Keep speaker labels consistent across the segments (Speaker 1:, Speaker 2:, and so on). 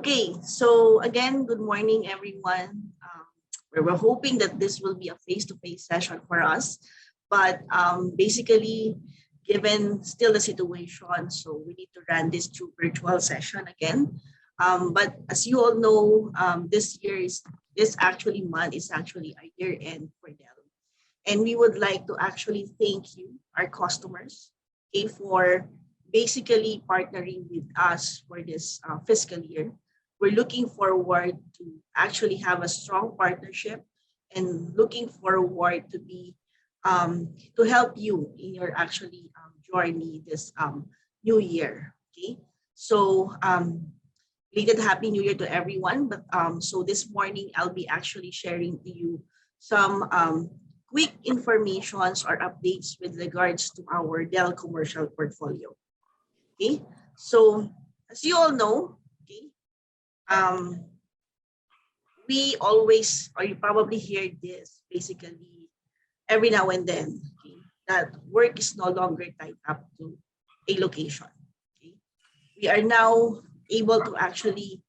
Speaker 1: Okay, so again, good morning, everyone. We're hoping that this will be a face-to-face session for us, but basically, given still the situation, so we need to run this through virtual session again. But as you all know, this actually month is actually a year end for Dell, and we would like to actually thank you, our customers, okay, for basically partnering with us for this fiscal year. We're looking forward to actually have a strong partnership and looking forward to be to help you in your actually journey this new year. Okay, so belated Happy New Year to everyone. But so this morning I'll be actually sharing to you some quick informations or updates with regards to our Dell commercial portfolio. Okay, so as you all know, okay, we always, or you probably hear this basically every now and then, okay, that work is no longer tied up to a location. Okay, we are now able to actually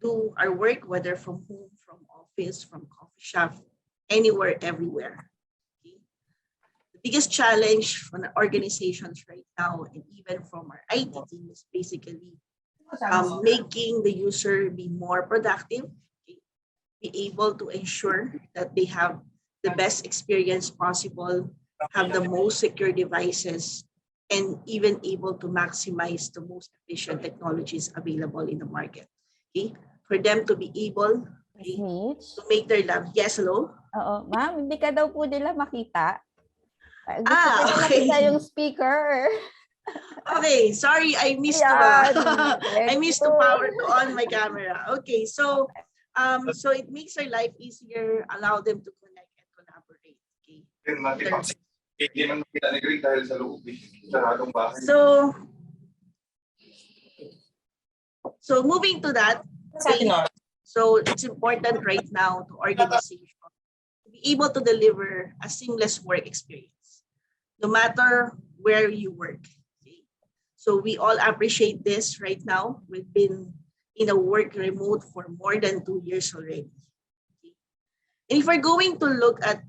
Speaker 1: do our work, whether from home, from office, from coffee shop, anywhere, everywhere. The biggest challenge for the organizations right now, and even from our IT team, is basically making the user be more productive, okay, be able to ensure that they have the best experience possible, have the most secure devices, and even able to maximize the most efficient technologies available in the market. Okay, for them to be able, okay, to make their lab. Yes, hello?
Speaker 2: Oo, ma'am, hindi ka daw po nila makita. Gusto ko
Speaker 1: Okay.
Speaker 2: makita yung speaker.
Speaker 1: Okay, sorry, I missed I missed to power to on my camera. Okay, so so it makes our life easier, allow them to connect and collaborate. Okay. So moving to that, okay, so it's important right now to organization to be able to deliver a seamless work experience, no matter where you work. Okay? So we all appreciate this right now. We've been in a work remote for more than 2 years already. Okay? And if we're going to look at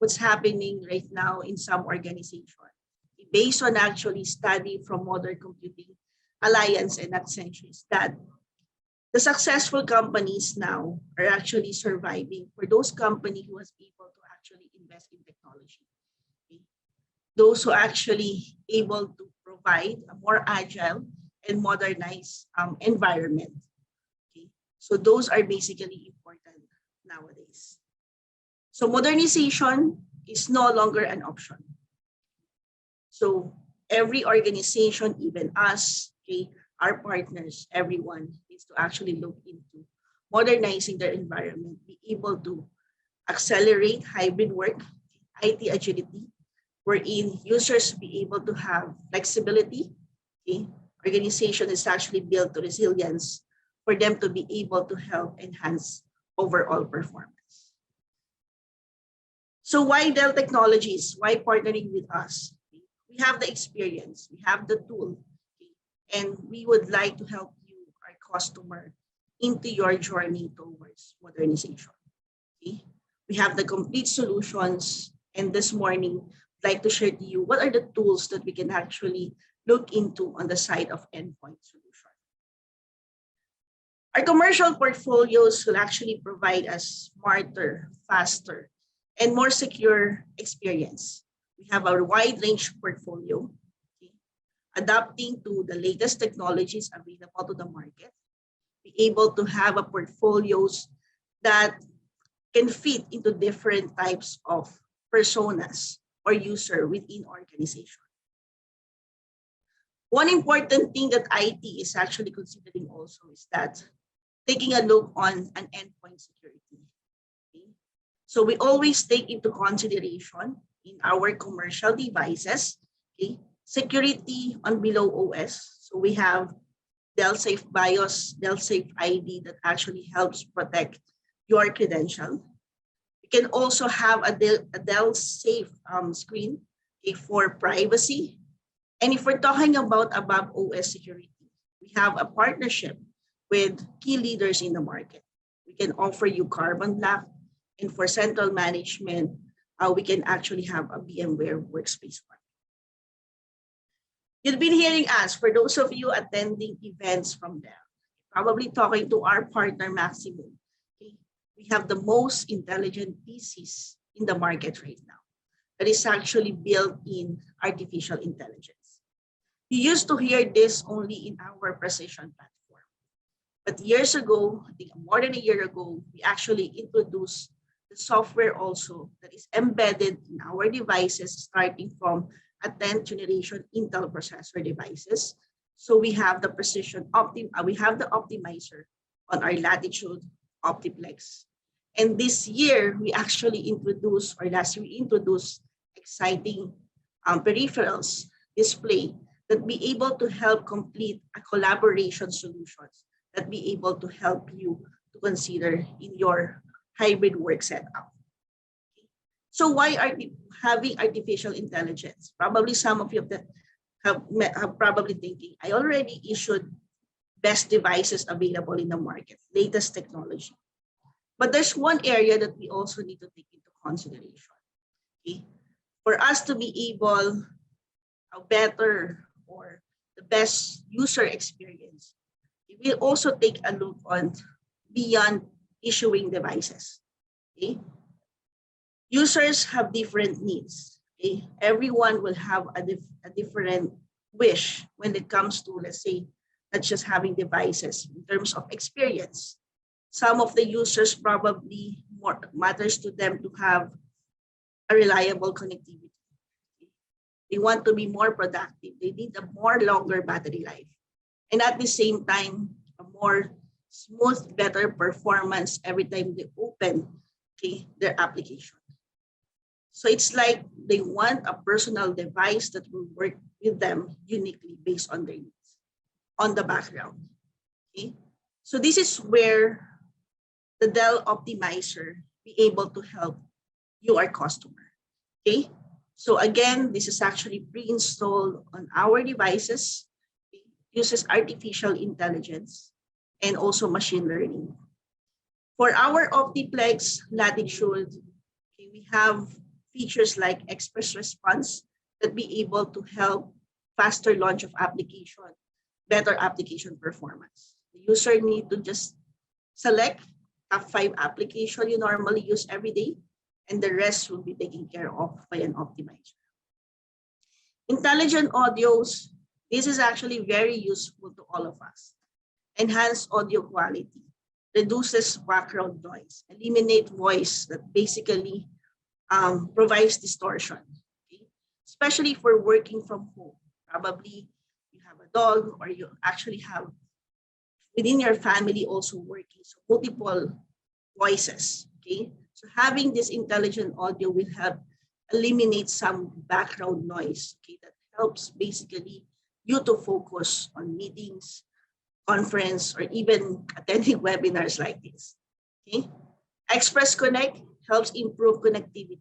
Speaker 1: what's happening right now in some organizations, based on actually study from Modern Computing Alliance and Accenture, that the successful companies now are actually surviving for those companies who was able to actually invest in technology. Okay? Those who actually able to provide a more agile and modernized environment. Okay? So those are basically important nowadays. So modernization is no longer an option. So every organization, even us, okay, our partners, everyone needs to actually look into modernizing their environment, be able to accelerate hybrid work, IT agility, wherein users be able to have flexibility. Okay, organization is actually built to resilience for them to be able to help enhance overall performance. So why Dell Technologies? Why partnering with us? We have the experience, we have the tool, okay, and we would like to help you, our customer, into your journey towards modernization. Okay? We have the complete solutions, and this morning, I'd like to share to you what are the tools that we can actually look into on the side of endpoint solution. Our commercial portfolios will actually provide us smarter, faster, and more secure experience. We have a wide range portfolio, okay, adapting to the latest technologies available to the market, be able to have a portfolios that can fit into different types of personas or user within organization. One important thing that IT is actually considering also is that taking a look on an endpoint security. Okay? So we always take into consideration in our commercial devices, okay, security on below OS. So we have Dell Safe BIOS, Dell Safe ID that actually helps protect your credential. You can also have a Dell Safe screen, okay, for privacy. And if we're talking about above OS security, we have a partnership with key leaders in the market. We can offer you carbon black, and for central management, we can actually have a VMware Workspace ONE. You've been hearing us, for those of you attending events from Dell, probably talking to our partner Maximum. Okay? We have the most intelligent PCs in the market right now that is actually built in artificial intelligence. You used to hear this only in our precision platform. But years ago, I think more than a year ago, we actually introduced the software also that is embedded in our devices, starting from a 10th generation Intel processor devices. So we have the we have the optimizer on our Latitude Optiplex. And this year, we actually introduced, or last year, we introduced exciting peripherals display that be able to help complete a collaboration solutions that be able to help you to consider in your hybrid work setup. So why are we having artificial intelligence? Probably some of you have probably thinking, I already issued best devices available in the market, latest technology. But there's one area that we also need to take into consideration. Okay? For us to be able a better or the best user experience, we will also take a look on beyond issuing devices. Okay? Users have different needs. Okay? Everyone will have a different wish when it comes to, let's say, not just having devices in terms of experience. Some of the users probably more matters to them to have a reliable connectivity. They want to be more productive. They need a more longer battery life. And at the same time, a more smooth, better performance every time they open their application. So it's like they want a personal device that will work with them uniquely based on their needs, on the background. Okay? So this is where the Dell Optimizer be able to help you, our customer. Okay? So again, this is actually pre-installed on our devices. It uses artificial intelligence and also machine learning. For our Optiplex Latitude, we have features like express response that be able to help faster launch of application, better application performance. The user need to just select top 5 application you normally use every day, and the rest will be taken care of by an optimizer. Intelligent audios, this is actually very useful to all of us. Enhance audio quality, reduces background noise, eliminate voice that basically provides distortion, okay? Especially for working from home. Probably you have a dog or you actually have within your family also working, so multiple voices, okay? So having this intelligent audio will help eliminate some background noise, okay? That helps basically you to focus on meetings, conference, or even attending webinars like this, okay? Express Connect helps improve connectivity.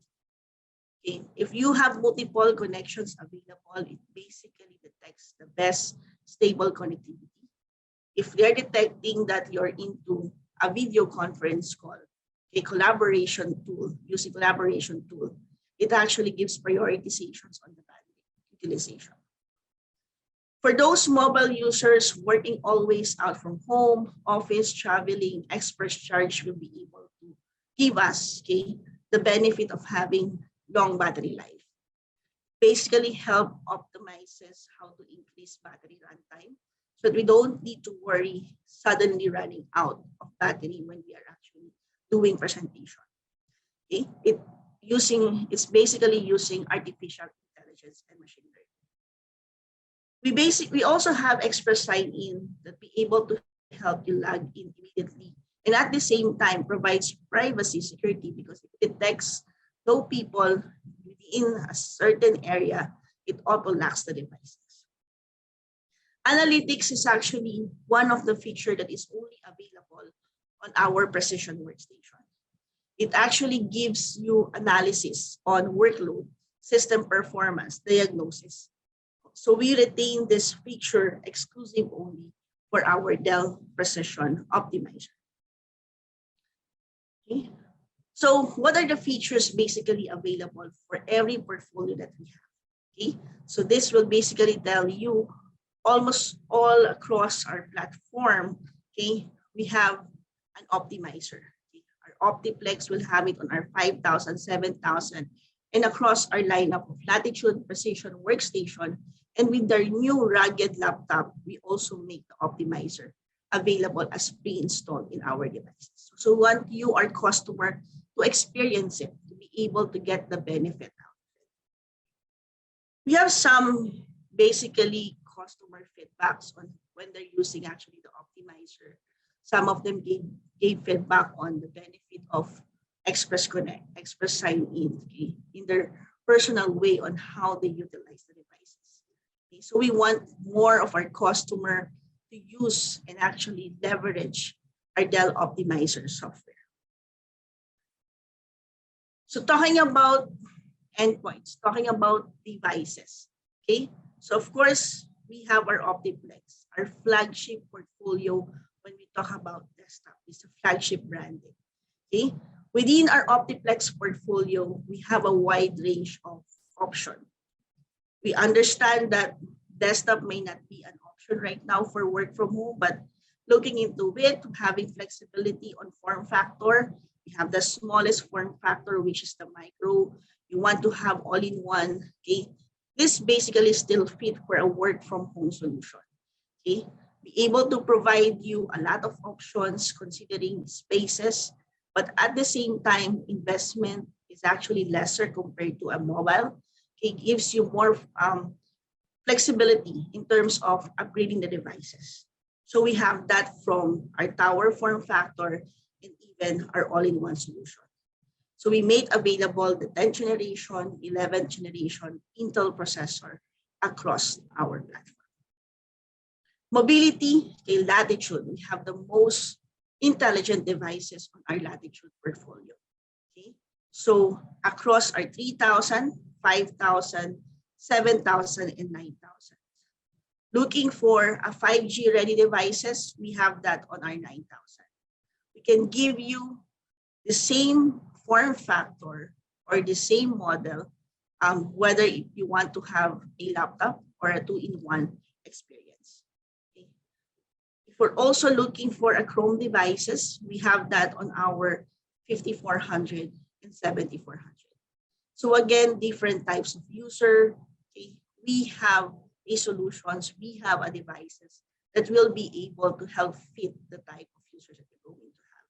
Speaker 1: Okay? If you have multiple connections available, it basically detects the best stable connectivity. If they're detecting that you're into a video conference call, a collaboration tool, using collaboration tool, it actually gives prioritizations on the bandwidth utilization. For those mobile users working always out from home, office, traveling, Express Charge will be able to give us the benefit of having long battery life. Basically help optimizes how to increase battery runtime so that we don't need to worry suddenly running out of battery when we are actually doing presentation. Okay? It's basically using artificial intelligence and machine learning. We also have Express Sign-In that be able to help you log in immediately, and at the same time provides privacy security because it detects no people within a certain area, it auto locks the devices. Analytics is actually one of the features that is only available on our Precision Workstation. It actually gives you analysis on workload, system performance, diagnosis. So we retain this feature exclusive only for our Dell Precision Optimizer. Okay. So what are the features basically available for every portfolio that we have? Okay. So this will basically tell you almost all across our platform, okay, we have an optimizer. Okay. Our Optiplex will have it on our 5,000, 7,000, and across our lineup of Latitude, Precision, Workstation. And with our new rugged laptop, we also make the optimizer available as pre-installed in our devices. So we want you, our customer, to experience it, to be able to get the benefit out of it. We have some basically customer feedbacks on when they're using actually the optimizer. Some of them gave feedback on the benefit of Express Connect, Express Sign In, okay, in their personal way on how they utilize the devices. Okay, so we want more of our customer to use and actually leverage our Dell Optimizer software. So talking about endpoints, talking about devices, okay? So of course, we have our Optiplex, our flagship portfolio when we talk about desktop. It's a flagship branding, okay? Within our Optiplex portfolio, we have a wide range of options. We understand that desktop may not be an option right now for work from home, but looking into it, having flexibility on form factor, we have the smallest form factor, which is the micro. You want to have all-in-one, okay? This basically still fit for a work from home solution, okay? Be able to provide you a lot of options considering spaces, but at the same time, investment is actually lesser compared to a mobile. It gives you more flexibility in terms of upgrading the devices. So we have that from our tower form factor and even our all-in-one solution. So we made available the 10th generation, 11th generation Intel processor across our platform. Mobility, okay, Latitude. We have the most intelligent devices on our Latitude portfolio. Okay, so across our 3,000, 5,000, 7,000, and 9,000. Looking for a 5G ready devices, we have that on our 9,000. We can give you the same form factor or the same model, whether you want to have a laptop or a two-in-one experience. Okay. If we're also looking for a Chrome devices, we have that on our 5400 and 7400. So again, different types of user. Okay. We have a solutions, we have a devices that will be able to help fit the type of users that you're going to have.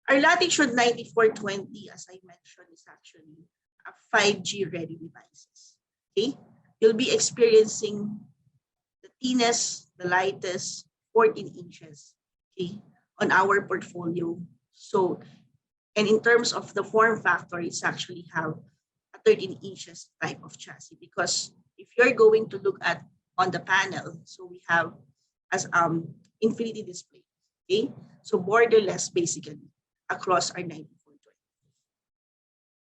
Speaker 1: Our Latitude 9420, as I mentioned, is actually a 5G ready devices. Okay, you'll be experiencing the thinnest, the lightest, 14 inches, okay, on our portfolio. So, and in terms of the form factor, it's actually have a 13 inches type of chassis, because if you're going to look at on the panel, so we have as infinity display, okay? So borderless basically across our 9420.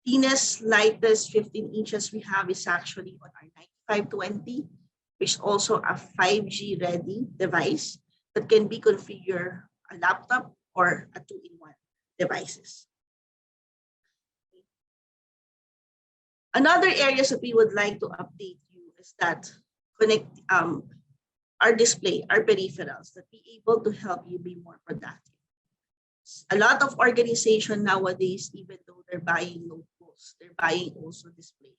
Speaker 1: Thinnest, lightest 15 inches we have is actually on our 9520, which is also a 5G ready device that can be configured a laptop or a two-in-one devices. Another areas that we would like to update you is that connect our display, our peripherals, that be able to help you be more productive. A lot of organizations nowadays, even though they're buying notebooks, they're buying also display,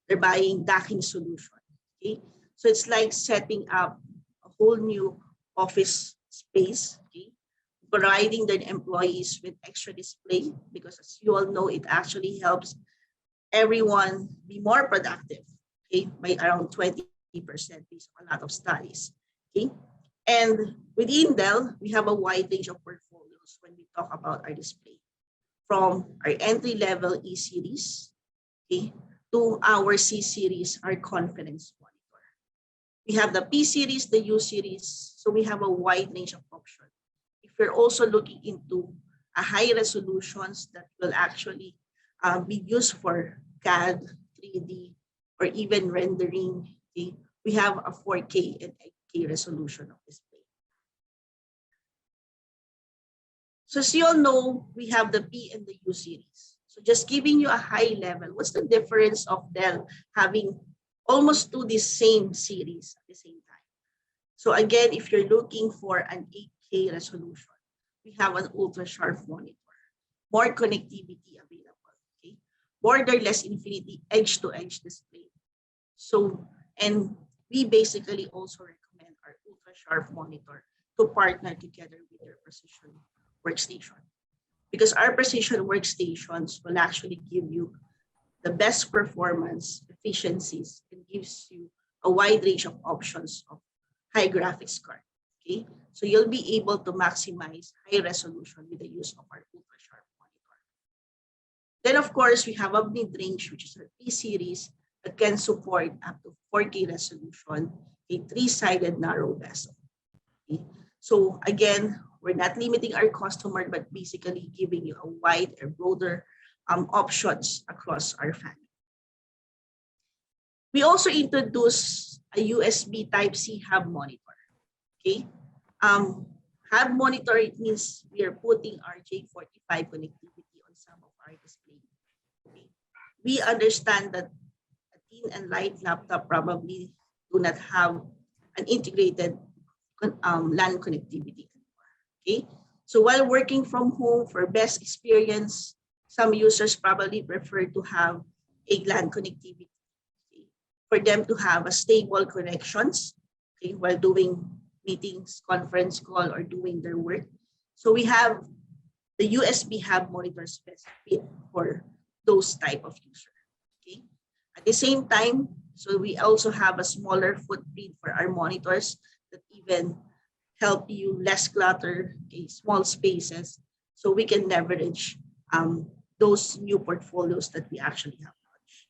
Speaker 1: they're buying docking solution. Okay, so it's like setting up a whole new office space. Okay, providing their employees with extra display, because as you all know, it actually helps everyone be more productive, okay, by around 20% based on a lot of studies. Okay, and within Dell, we have a wide range of portfolios when we talk about our display, from our entry-level E-series, okay, to our C-series, our conference monitor. We have the P-series, the U-series, so we have a wide range of options. If you're also looking into a high resolutions that will actually be used for CAD, 3D, or even rendering, okay, we have a 4K and 8K resolution of display. So as you all know, we have the P and the U series. So just giving you a high level, what's the difference of Dell having almost two the same series at the same time? So again, if you're looking for an 8K resolution, we have an ultra sharp monitor, more connectivity available, okay? Borderless infinity edge-to-edge display. So, and we basically also recommend our ultra sharp monitor to partner together with your precision workstation, because our precision workstations will actually give you the best performance, efficiencies, and gives you a wide range of options of high graphics card. Okay, so you'll be able to maximize high resolution with the use of our ultra sharp monitor. Then, of course, we have a mid-range, which is our P series that can support up to 4K resolution, a three-sided narrow bezel. Okay? So again, we're not limiting our customer, but basically giving you a wide or broader options across our family. We also introduced a USB Type-C hub monitor. Okay, hub monitor, it means we are putting our J45 connectivity on some of our display. Okay. We understand that a thin and light laptop probably do not have an integrated LAN connectivity. Okay, so while working from home for best experience, some users probably prefer to have a LAN connectivity, okay, for them to have a stable connections, okay, while doing meetings, conference call, or doing their work. So we have the USB hub monitor specific for those type of users. Okay, at the same time, so we also have a smaller footprint for our monitors that even help you less clutter, okay, small spaces, so we can leverage those new portfolios that we actually have launched.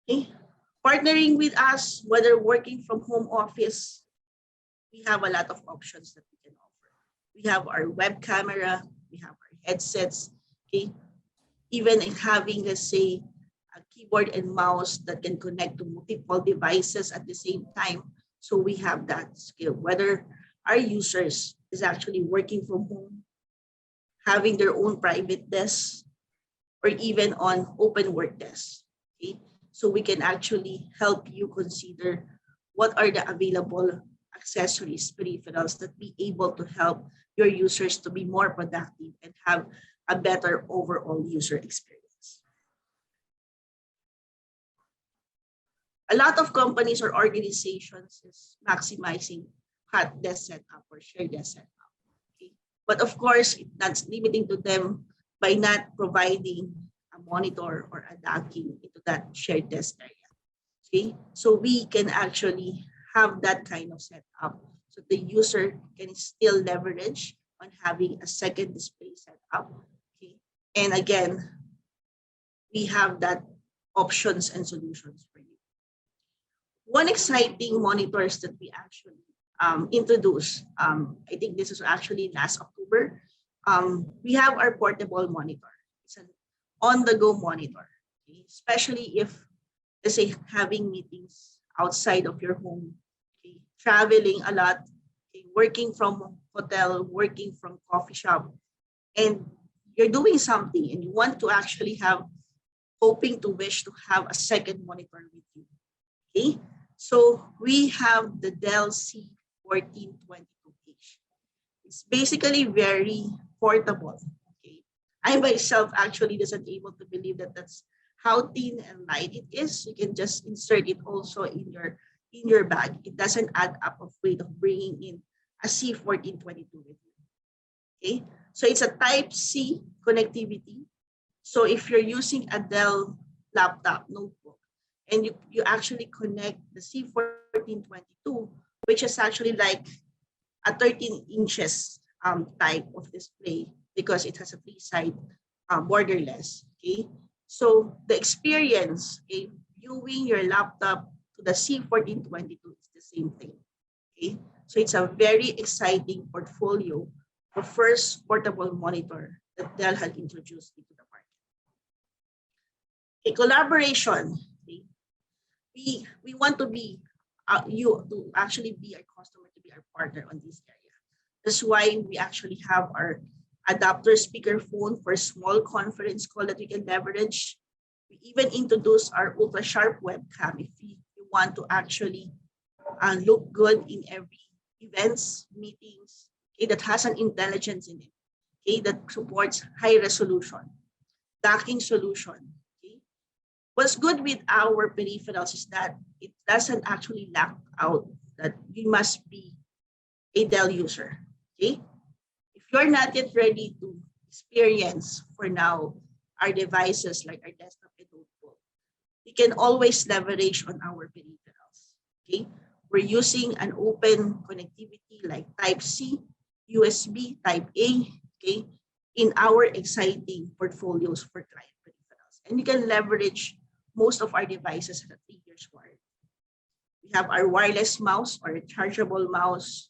Speaker 1: Okay. Partnering with us, whether working from home office, we have a lot of options that we can offer. We have our web camera, we have our headsets, okay, even in having, let's say, a keyboard and mouse that can connect to multiple devices at the same time. So we have that skill, whether our users is actually working from home, having their own private desk, or even on open work desks. Okay? So we can actually help you consider what are the available accessories, peripherals that be able to help your users to be more productive and have a better overall user experience. A lot of companies or organizations is maximizing hot desk setup or shared desk setup. Okay? But of course, it's not limiting to them by not providing a monitor or a docking into that shared desk area. Okay? So we can actually have that kind of setup so the user can still leverage on having a second display setup. Okay? And again, we have that options and solutions for you. One exciting monitors that we actually introduced, I think this is actually last October, we have our portable monitor. It's an on-the-go monitor, okay? Especially if, let's say, having meetings outside of your home, okay? Traveling a lot, okay? Working from hotel, working from coffee shop, and you're doing something and you want to actually have, hoping to wish to have a second monitor with you, okay? So we have the Dell C1422H. It's basically very portable. Okay, I myself actually wasn't able to believe that that's how thin and light it is. You can just insert it also in your bag. It doesn't add up of weight of bringing in a C1422 with you. Okay, so it's a Type C connectivity. So if you're using a Dell laptop notebook, and you actually connect the C1422, which is actually like a 13 inches type of display because it has a three-side borderless. Okay, so the experience, okay, viewing your laptop to the C1422 is the same thing. Okay, so it's a very exciting portfolio, the first portable monitor that Dell had introduced into the market. A collaboration. Okay? We want to be you to actually be our customer, to be our partner on this area. That's why we actually have our adapter speakerphone for small conference call that we can leverage. We even introduce our ultra sharp webcam if you want to actually look good in every events, meetings, okay, that has an intelligence in it, okay, that supports high resolution, docking solution. Okay. What's good with our peripherals is that it doesn't actually lock out that you must be a Dell user. Okay. If you're not yet ready to experience for now our devices like our desktop and notebook, you can always leverage on our peripherals. Okay. We're using an open connectivity like Type-C, USB, Type-A, okay, in our exciting portfolios for client peripherals. And you can leverage most of our devices at 3 years warranty. We have our wireless mouse or rechargeable mouse,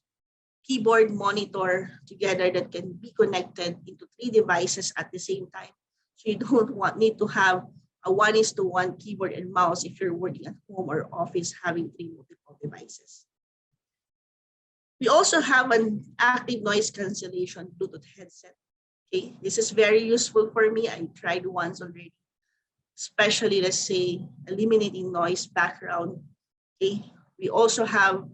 Speaker 1: keyboard, monitor together that can be connected into 3 devices at the same time. So you don't need to have a 1:1 keyboard and mouse if you're working at home or office having 3 multiple devices. We also have an active noise cancellation Bluetooth headset. Okay, this is very useful for me. I tried once already, especially let's say eliminating noise background. Okay, we also have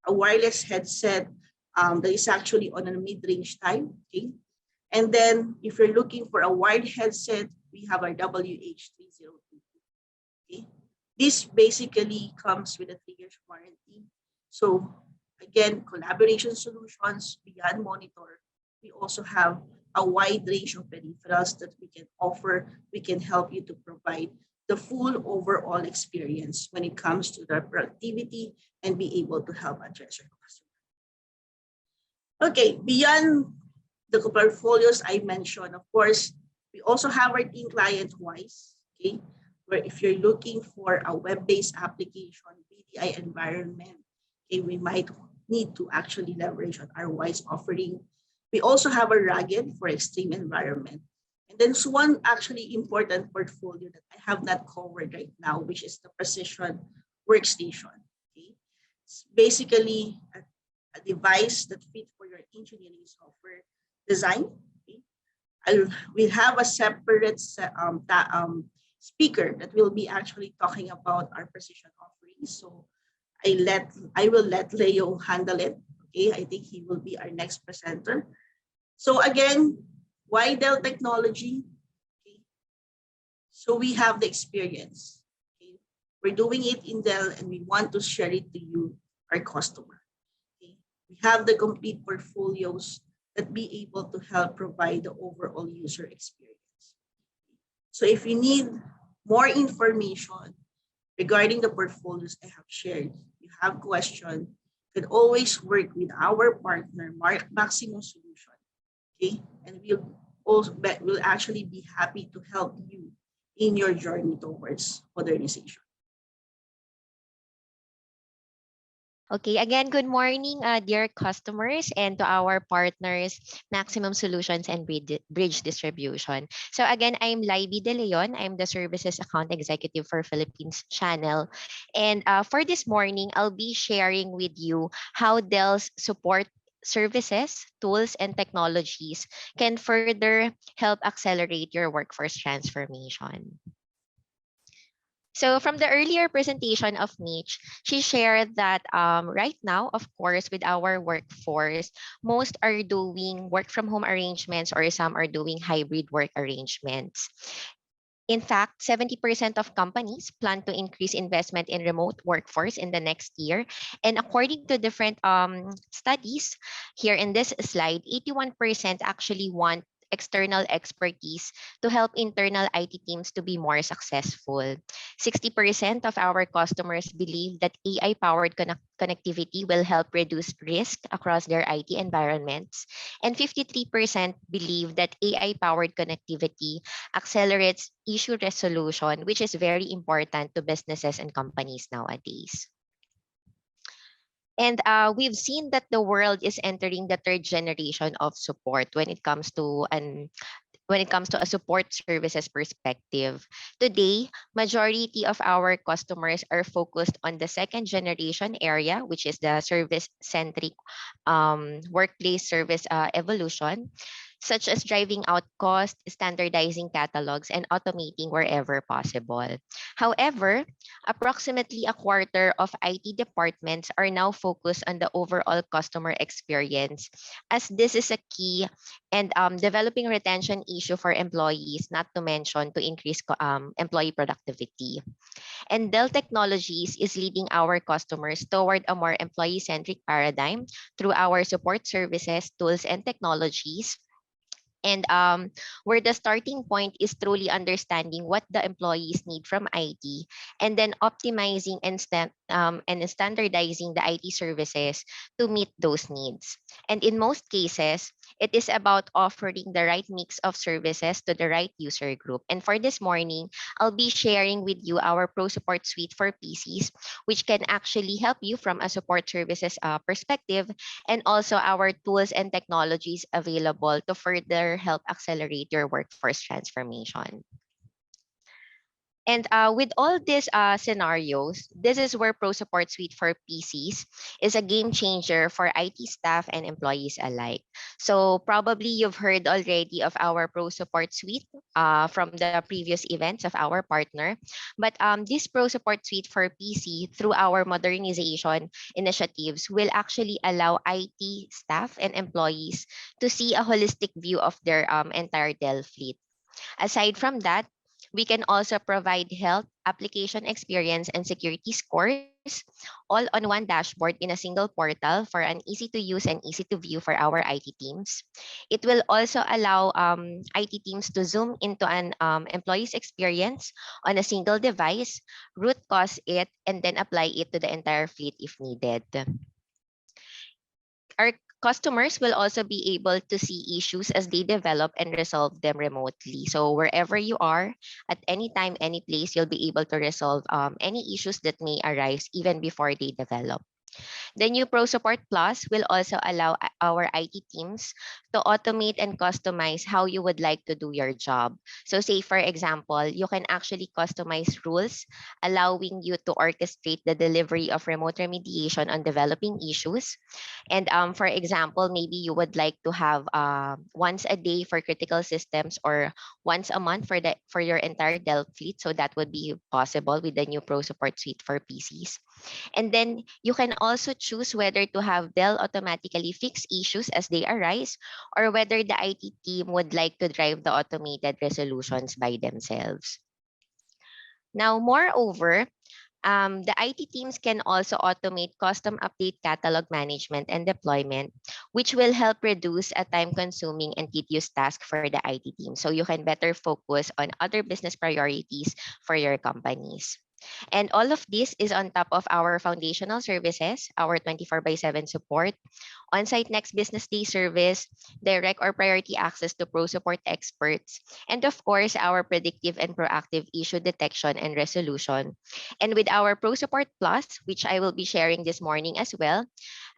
Speaker 1: a wireless headset that is actually on a mid-range type. Okay, and then if you're looking for a wired headset, we have our WH3022. Okay, this basically comes with a 3 years warranty. So again, collaboration solutions beyond monitor. We also have a wide range of peripherals that we can offer. We can help you to provide the full overall experience when it comes to the productivity and be able to help address your customer. Okay, beyond the portfolios I mentioned, of course, we also have our team client wise, okay, where if you're looking for a web-based application, VDI environment, okay, we might need to actually leverage on our WISE offering. We also have a rugged for extreme environment. And then one actually important portfolio that I have not covered right now, which is the precision workstation. Okay? It's basically a device that fits for your engineering software design. Okay? We'll have a separate speaker that will be actually talking about our precision offerings. So I will let Leo handle it. Okay, I think he will be our next presenter. So again, why Dell Technology? Okay. So we have the experience. Okay. We're doing it in Dell and we want to share it to you, our customer. Okay. We have the complete portfolios that be able to help provide the overall user experience. So if you need more information regarding the portfolios I have shared, you have questions, you can always work with our partner, Maximum Solution. Okay, and we'll actually be happy to help you in your journey towards modernization.
Speaker 3: Okay, again, good morning, dear customers, and to our partners, Maximum Solutions and Bridge Distribution. So again, I'm Laiby De Leon. I'm the Services Account Executive for Philippines Channel. And for this morning, I'll be sharing with you how Dell's support services, tools, and technologies can further help accelerate your workforce transformation. So from the earlier presentation of Mitch, she shared that right now, of course, with our workforce, most are doing work from home arrangements or some are doing hybrid work arrangements. In fact, 70% of companies plan to increase investment in remote workforce in the next year. And according to different studies here in this slide, 81% actually want external expertise to help internal IT teams to be more successful. 60% of our customers believe that AI-powered connectivity will help reduce risk across their IT environments. And 53% believe that AI-powered connectivity accelerates issue resolution, which is very important to businesses and companies nowadays. And we've seen that the world is entering the third generation of support when it comes to when it comes to a support services perspective. Today, majority of our customers are focused on the second generation area, which is the service-centric workplace service evolution, such as driving out cost, standardizing catalogs, and automating wherever possible. However, approximately a quarter of IT departments are now focused on the overall customer experience, as this is a key and developing retention issue for employees, not to mention to increase employee productivity. And Dell Technologies is leading our customers toward a more employee-centric paradigm through our support services, tools, and technologies, and where the starting point is truly understanding what the employees need from IT, and then optimizing and standardizing the IT services to meet those needs. And in most cases, it is about offering the right mix of services to the right user group. And for this morning, I'll be sharing with you our Pro Support Suite for PCs, which can actually help you from a support services perspective, and also our tools and technologies available to further help accelerate your workforce transformation. And with all these scenarios, this is where Pro Support Suite for PCs is a game changer for IT staff and employees alike. So probably you've heard already of our Pro Support Suite from the previous events of our partner. But this Pro Support Suite for PC through our modernization initiatives will actually allow IT staff and employees to see a holistic view of their entire Dell fleet. Aside from that, we can also provide health, application experience, and security scores all on one dashboard in a single portal for an easy to use and easy to view for our IT teams. It will also allow IT teams to zoom into an employee's experience on a single device, root cause it, and then apply it to the entire fleet if needed. Our customers will also be able to see issues as they develop and resolve them remotely. So wherever you are, at any time, any place, you'll be able to resolve any issues that may arise even before they develop. The new Pro Support Plus will also allow our IT teams to automate and customize how you would like to do your job. So say, for example, you can actually customize rules, allowing you to orchestrate the delivery of remote remediation on developing issues. And for example, maybe you would like to have once a day for critical systems, or once a month for your entire Dell fleet. So that would be possible with the new Pro Support Suite for PCs. And then you can also choose whether to have Dell automatically fix issues as they arise, or whether the IT team would like to drive the automated resolutions by themselves. Now, moreover, the IT teams can also automate custom update catalog management and deployment, which will help reduce a time-consuming and tedious task for the IT team. So you can better focus on other business priorities for your companies. And all of this is on top of our foundational services, our 24 by 7 support, on-site next business day service, direct or priority access to pro support experts, and of course, our predictive and proactive issue detection and resolution. And with our Pro Support Plus, which I will be sharing this morning as well,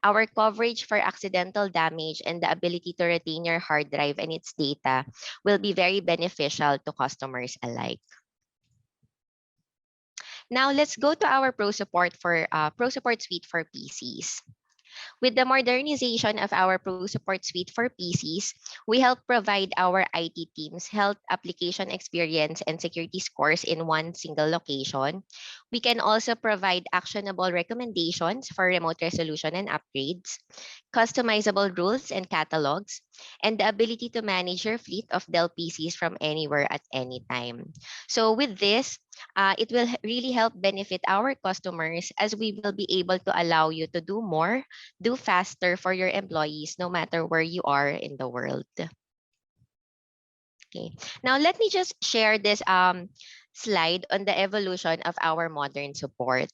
Speaker 3: our coverage for accidental damage and the ability to retain your hard drive and its data will be very beneficial to customers alike. Now let's go to our Pro Support Suite for PCs. With the modernization of our Pro Support Suite for PCs, we help provide our IT teams health, application experience, and security scores in one single location. We can also provide actionable recommendations for remote resolution and upgrades, customizable rules and catalogs, and the ability to manage your fleet of Dell PCs from anywhere at any time. So with this, it will really help benefit our customers, as we will be able to allow you to do more, do faster for your employees, no matter where you are in the world. Okay, now let me just share this slide on the evolution of our modern support.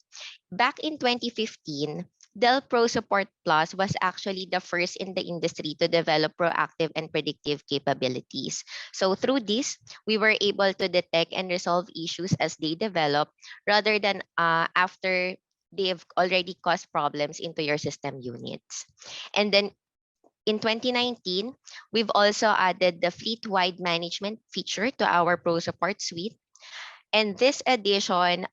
Speaker 3: Back in 2015, Dell Pro Support Plus was actually the first in the industry to develop proactive and predictive capabilities. So through this, we were able to detect and resolve issues as they develop, rather than after they've already caused problems into your system units. And then in 2019, we've also added the Fleetwide Management feature to our Pro Support suite. And this addition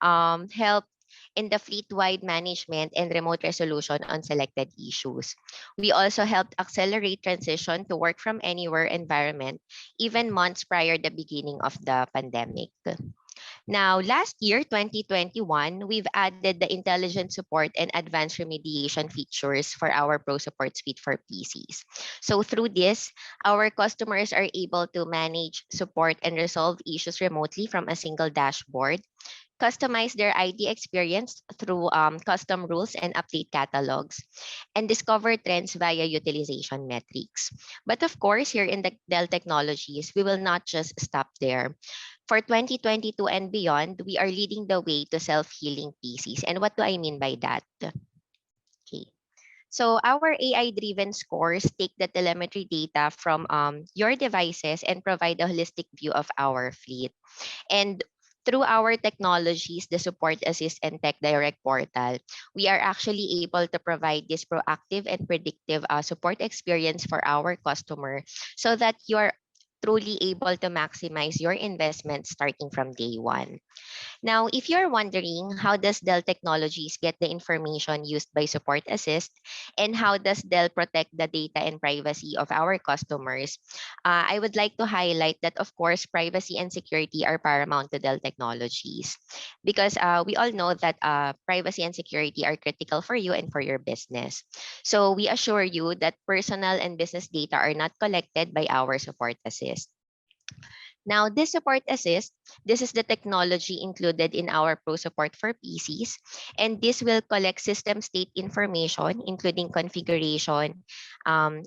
Speaker 3: helped in the fleet-wide management and remote resolution on selected issues. We also helped accelerate transition to work from anywhere environment, even months prior the beginning of the pandemic. Now, last year, 2021, we've added the intelligent support and advanced remediation features for our Pro Support Suite for PCs. So through this, our customers are able to manage, support, and resolve issues remotely from a single dashboard, customize their IT experience through custom rules and update catalogs, and discover trends via utilization metrics. But of course, here in the Dell Technologies, we will not just stop there. For 2022 and beyond, we are leading the way to self-healing PCs. And what do I mean by that? Okay. So our AI-driven scores take the telemetry data from your devices and provide a holistic view of our fleet. And through our technologies, the Support Assist and Tech Direct portal, we are actually able to provide this proactive and predictive support experience for our customer so that you're truly able to maximize your investment starting from day one. Now, if you're wondering how does Dell Technologies get the information used by Support Assist and how does Dell protect the data and privacy of our customers, I would like to highlight that, of course, privacy and security are paramount to Dell Technologies because we all know that privacy and security are critical for you and for your business. So we assure you that personal and business data are not collected by our Support Assist. Now, this Support Assist, this is the technology included in our Pro Support for PCs, and this will collect system state information, including um,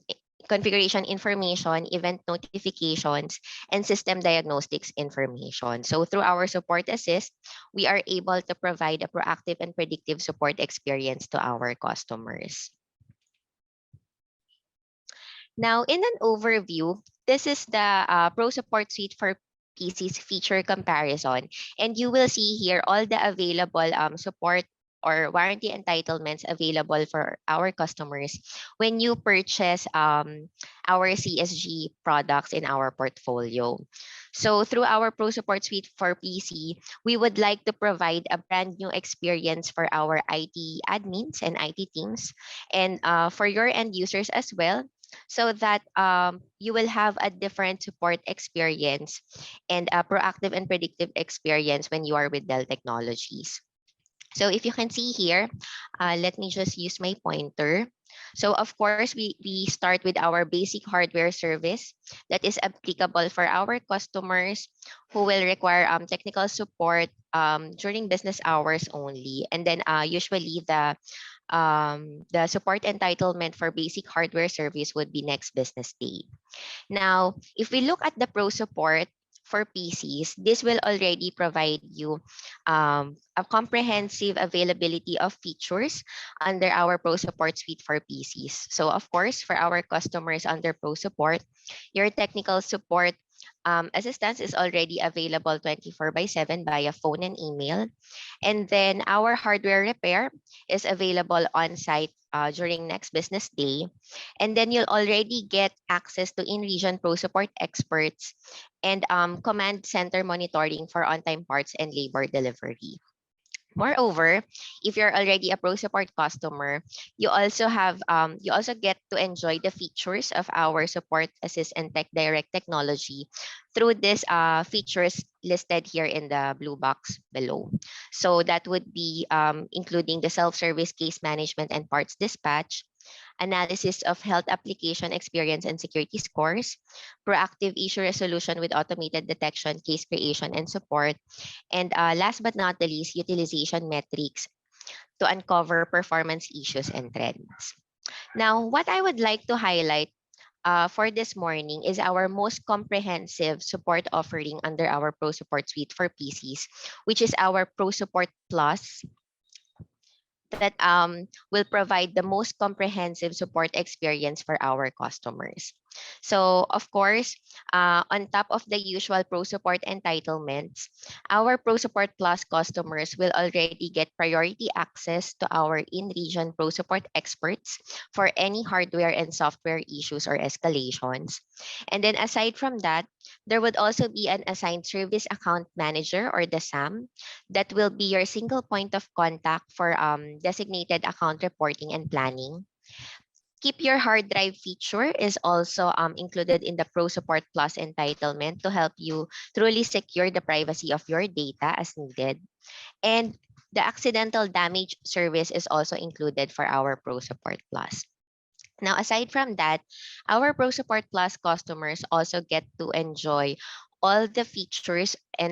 Speaker 3: configuration information, event notifications, and system diagnostics information. So through our Support Assist, we are able to provide a proactive and predictive support experience to our customers. Now, in an overview, this is the Pro Support Suite for PCs feature comparison. And you will see here all the available support or warranty entitlements available for our customers when you purchase our CSG products in our portfolio. So through our Pro Support Suite for PC, we would like to provide a brand new experience for our IT admins and IT teams and for your end users as well, so that you will have a different support experience and a proactive and predictive experience when you are with Dell Technologies. So if you can see here, let me just use my pointer. So of course, we start with our basic hardware service that is applicable for our customers who will require technical support during business hours only. And then usually the support entitlement for basic hardware service would be next business day. Now, if we look at the Pro Support for PCs, this will already provide you a comprehensive availability of features under our Pro Support suite for PCs. So, of course, for our customers under Pro Support, your technical support assistance is already available 24/7 via phone and email. And then our hardware repair is available on site during next business day. And then you'll already get access to in-region Pro Support experts and command center monitoring for on-time parts and labor delivery. Moreover, if you're already a Pro Support customer, you also get to enjoy the features of our Support Assist and Tech Direct technology through these features listed here in the blue box below. So that would be including the self-service case management and parts dispatch, analysis of health application experience and security scores, proactive issue resolution with automated detection, case creation, and support, and last but not the least, utilization metrics to uncover performance issues and trends. Now, what I would like to highlight for this morning is our most comprehensive support offering under our Pro Support suite for PCs, which is our Pro Support Plus, that will provide the most comprehensive support experience for our customers. So of course, on top of the usual Pro Support entitlements, our Pro Support Plus customers will already get priority access to our in-region Pro Support experts for any hardware and software issues or escalations. And then aside from that, there would also be an assigned service account manager or the SAM that will be your single point of contact for designated account reporting and planning. Keep your hard drive feature is also included in the Pro Support Plus entitlement to help you truly secure the privacy of your data as needed. And the accidental damage service is also included for our Pro Support Plus. Now, aside from that, our Pro Support Plus customers also get to enjoy all the features and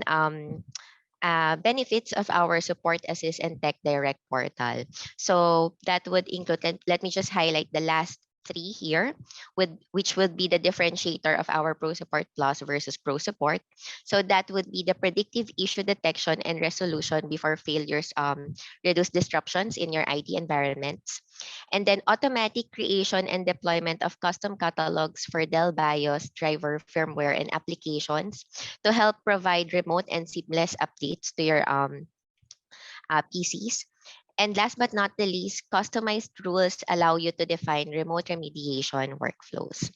Speaker 3: benefits of our Support Assist and Tech Direct portal. So that would include, and let me just highlight the last three here, with which would be the differentiator of our Pro Support Plus versus Pro Support. So that would be the predictive issue detection and resolution before failures reduce disruptions in your IT environments. And then automatic creation and deployment of custom catalogs for Dell BIOS, driver, firmware, and applications to help provide remote and seamless updates to your PCs. And last but not the least, customized rules allow you to define remote remediation workflows.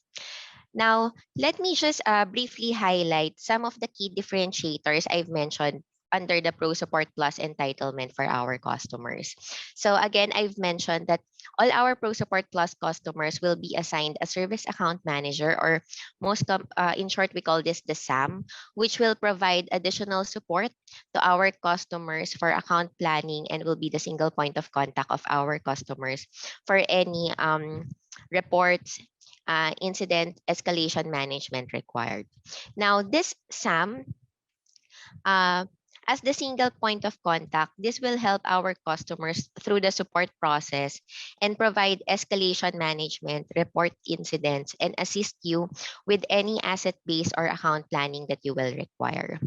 Speaker 3: Now, let me just briefly highlight some of the key differentiators I've mentioned under the Pro Support Plus entitlement for our customers. So again, I've mentioned that all our Pro Support Plus customers will be assigned a service account manager, or in short, we call this the SAM, which will provide additional support to our customers for account planning and will be the single point of contact of our customers for any reports, incident escalation management required. Now, this SAM, uh, as the single point of contact, this will help our customers through the support process and provide escalation management, report incidents, and assist you with any asset-based or account planning that you will require.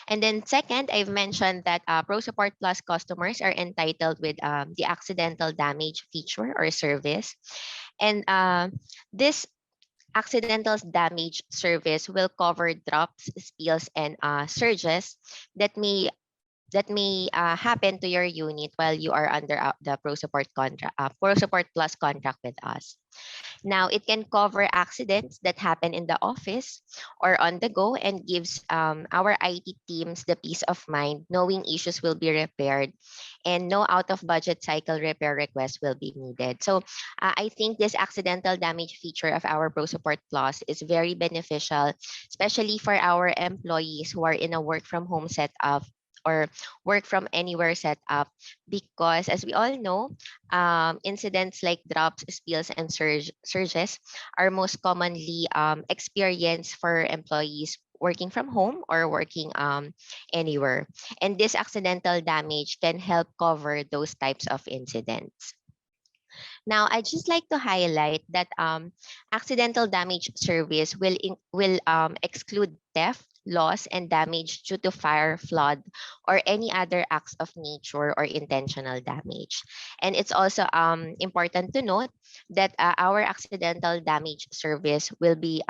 Speaker 3: And then second, I've mentioned that Pro Support Plus customers are entitled with the accidental damage feature or service. And this accidental damage service will cover drops, spills, and surges that may happen to your unit while you are under the Pro Support Pro Support Plus contract with us. Now, it can cover accidents that happen in the office or on the go and gives our IT teams the peace of mind knowing issues will be repaired and no out of budget cycle repair request will be needed. So I think this accidental damage feature of our Pro Support Plus is very beneficial, especially for our employees who are in a work from home setup or work from anywhere setup, because as we all know, incidents like drops, spills, and surges are most commonly experienced for employees working from home or working anywhere. And this accidental damage can help cover those types of incidents. Now, I'd just like to highlight that accidental damage service will exclude theft, loss, and damage due to fire, flood, or any other acts of nature or intentional damage. And it's also important to note that our accidental damage service will be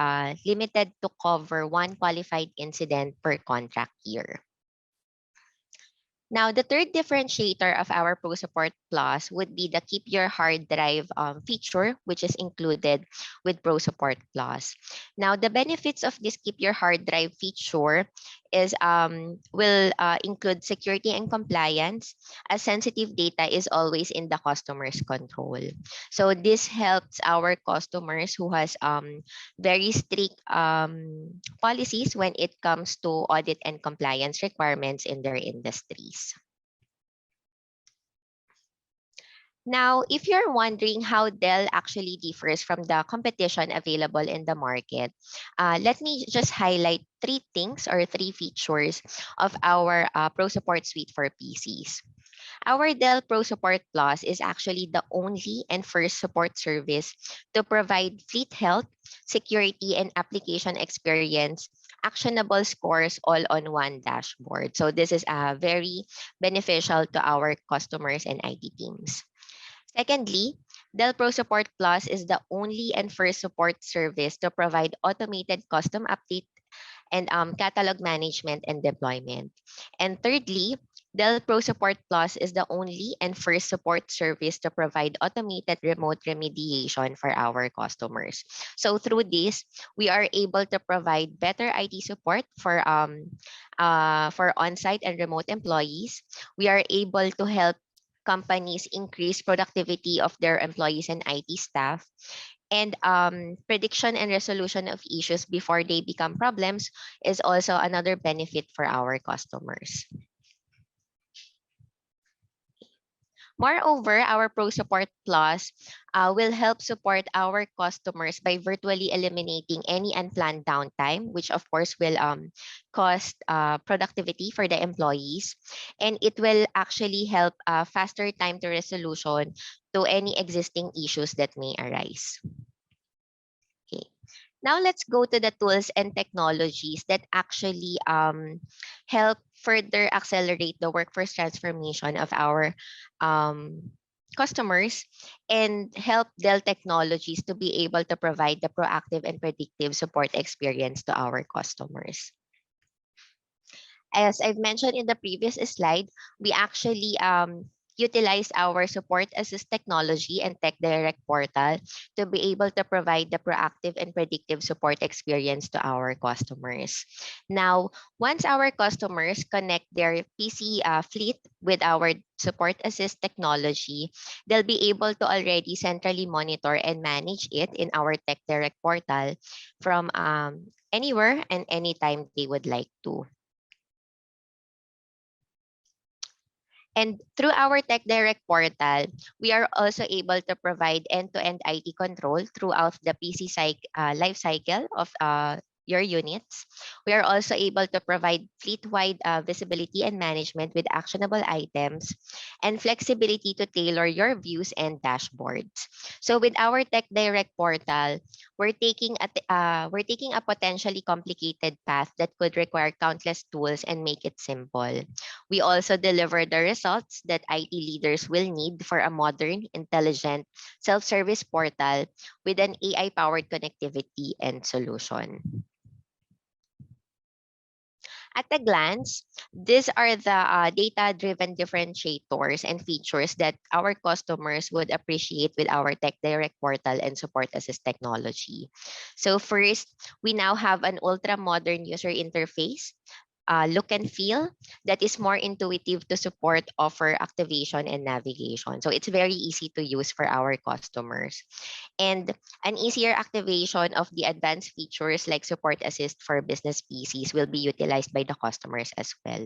Speaker 3: limited to cover one qualified incident per contract year. Now, the third differentiator of our Pro Support Plus would be the Keep Your Hard Drive feature, which is included with Pro Support Plus. Now, the benefits of this Keep Your Hard Drive feature is will include security and compliance, as sensitive data is always in the customer's control. So this helps our customers who has very strict policies when it comes to audit and compliance requirements in their industries. Now, if you're wondering how Dell actually differs from the competition available in the market, let me just highlight three things or three features of our Pro Support Suite for PCs. Our Dell Pro Support Plus is actually the only and first support service to provide fleet health, security, and application experience actionable scores all on one dashboard. So this is very beneficial to our customers and IT teams. Secondly, Dell Pro Support Plus is the only and first support service to provide automated custom update and catalog management and deployment. And thirdly, Dell Pro Support Plus is the only and first support service to provide automated remote remediation for our customers. So through this, we are able to provide better IT support for on-site and remote employees. We are able to help companies increase productivity of their employees and IT staff, and prediction and resolution of issues before they become problems is also another benefit for our customers. Moreover, our Pro Support Plus will help support our customers by virtually eliminating any unplanned downtime, which of course will cost productivity for the employees. And it will actually help faster time to resolution to any existing issues that may arise. Okay. Now let's go to the tools and technologies that actually help further accelerate the workforce transformation of our customers and help Dell Technologies to be able to provide the proactive and predictive support experience to our customers. As I've mentioned in the previous slide, we actually utilize our support assist technology and tech direct portal to be able to provide the proactive and predictive support experience to our customers. Now, once our customers connect their PC fleet with our support assist technology, they'll be able to already centrally monitor and manage it in our tech direct portal from anywhere and anytime they would like to. And through our Tech Direct portal, we are also able to provide end-to-end IT control throughout the PC life cycle of your units. We are also able to provide fleet-wide visibility and management with actionable items and flexibility to tailor your views and dashboards. So with our Tech Direct portal, we're taking a potentially complicated path that could require countless tools and make it simple. We also deliver the results that IT leaders will need for a modern, intelligent, self-service portal with an AI-powered connectivity and solution. At a glance, these are the data-driven differentiators and features that our customers would appreciate with our Tech Direct portal and support assist technology. So first, we now have an ultra-modern user interface, look and feel that is more intuitive to support offer activation and navigation. So it's very easy to use for our customers. And an easier activation of the advanced features like support assist for business PCs will be utilized by the customers as well.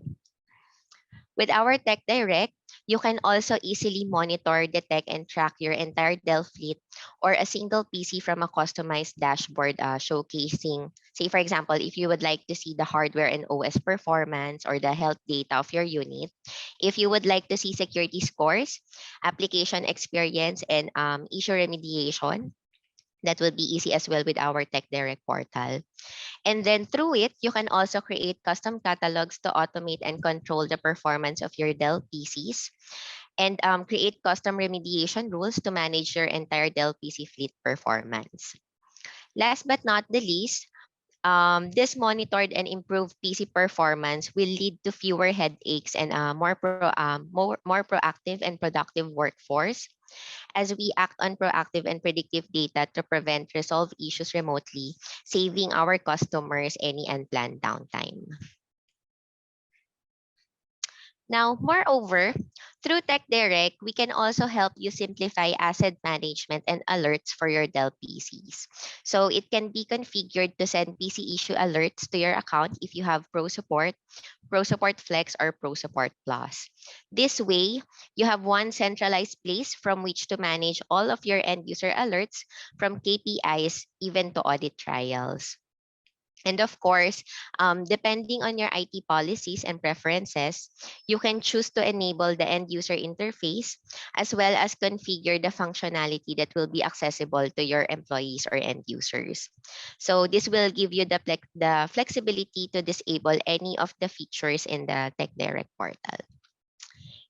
Speaker 3: With our Tech Direct, you can also easily monitor, detect, and track your entire Dell fleet or a single PC from a customized dashboard showcasing, say for example, if you would like to see the hardware and OS performance or the health data of your unit, if you would like to see security scores, application experience, and issue remediation, that will be easy as well with our Tech Direct portal. And then through it, you can also create custom catalogs to automate and control the performance of your Dell PCs and create custom remediation rules to manage your entire Dell PC fleet performance. Last but not the least, this monitored and improved PC performance will lead to fewer headaches and more proactive and productive workforce as we act on proactive and predictive data to prevent resolve issues remotely, saving our customers any unplanned downtime. Now, moreover, through Tech Direct, we can also help you simplify asset management and alerts for your Dell PCs. So it can be configured to send PC issue alerts to your account if you have Pro Support Flex, or Pro Support Plus. This way, you have one centralized place from which to manage all of your end user alerts, from KPIs even to audit trials. And of course, depending on your IT policies and preferences, you can choose to enable the end user interface as well as configure the functionality that will be accessible to your employees or end users. So this will give you the flexibility to disable any of the features in the Tech Direct portal.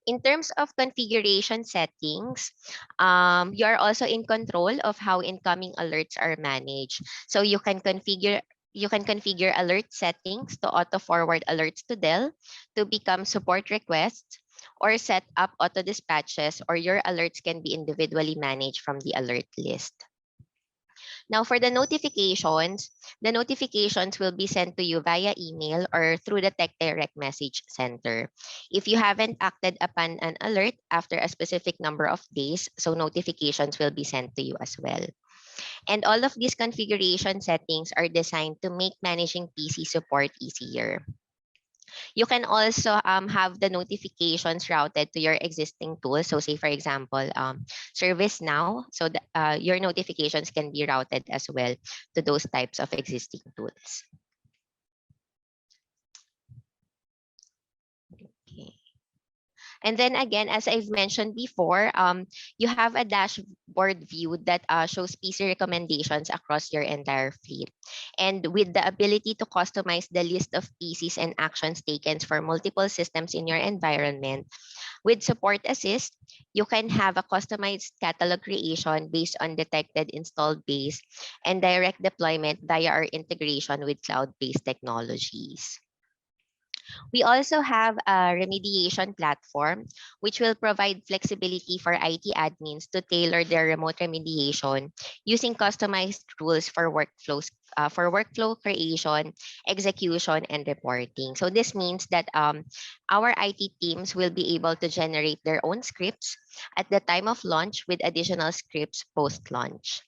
Speaker 3: In terms of configuration settings, you are also in control of how incoming alerts are managed. So you can configure alert settings to auto forward alerts to Dell to become support requests, or set up auto dispatches, or your alerts can be individually managed from the alert list. Now, for the notifications will be sent to you via email or through the Tech Direct Message Center. If you haven't acted upon an alert after a specific number of days, so notifications will be sent to you as well. And all of these configuration settings are designed to make managing PC support easier. You can also have the notifications routed to your existing tools. So say, for example, ServiceNow. So your notifications can be routed as well to those types of existing tools. Okay. And then again, as I've mentioned before, you have a dashboard view that shows PC recommendations across your entire fleet. And with the ability to customize the list of PCs and actions taken for multiple systems in your environment, with Support Assist, you can have a customized catalog creation based on detected installed base and direct deployment via our integration with cloud-based technologies. We also have a remediation platform, which will provide flexibility for IT admins to tailor their remote remediation using customized rules for workflow creation, execution, and reporting. So this means that our IT teams will be able to generate their own scripts at the time of launch with additional scripts post-launch.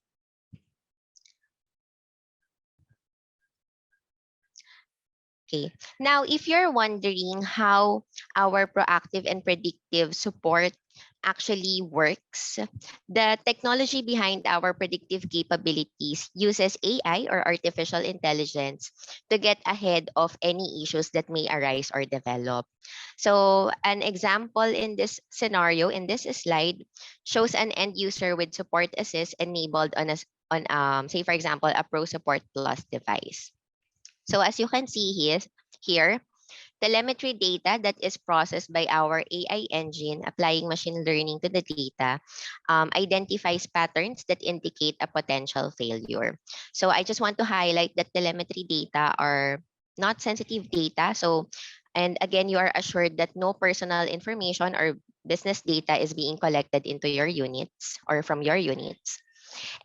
Speaker 3: Okay. Now, if you're wondering how our proactive and predictive support actually works, the technology behind our predictive capabilities uses AI, or artificial intelligence, to get ahead of any issues that may arise or develop. So an example in this scenario, in this slide, shows an end user with Support Assist enabled on say, for example, a Pro Support Plus device. So as you can see here, telemetry data that is processed by our AI engine applying machine learning to the data identifies patterns that indicate a potential failure. So I just want to highlight that telemetry data are not sensitive data. So, and again, you are assured that no personal information or business data is being collected into your units or from your units.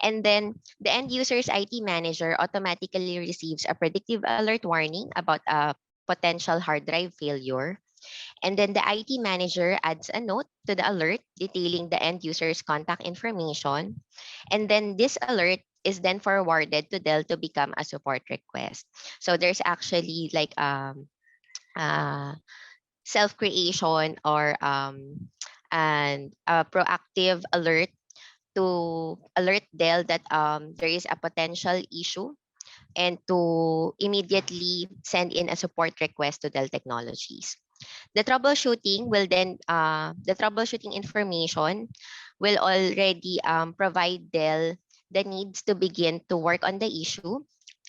Speaker 3: And then the end user's IT manager automatically receives a predictive alert warning about a potential hard drive failure. And then the IT manager adds a note to the alert detailing the end user's contact information. And then this alert is then forwarded to Dell to become a support request. So there's actually like uh, self-creation or and a proactive alert to alert Dell that there is a potential issue, and to immediately send in a support request to Dell Technologies. The troubleshooting information will already provide Dell the needs to begin to work on the issue,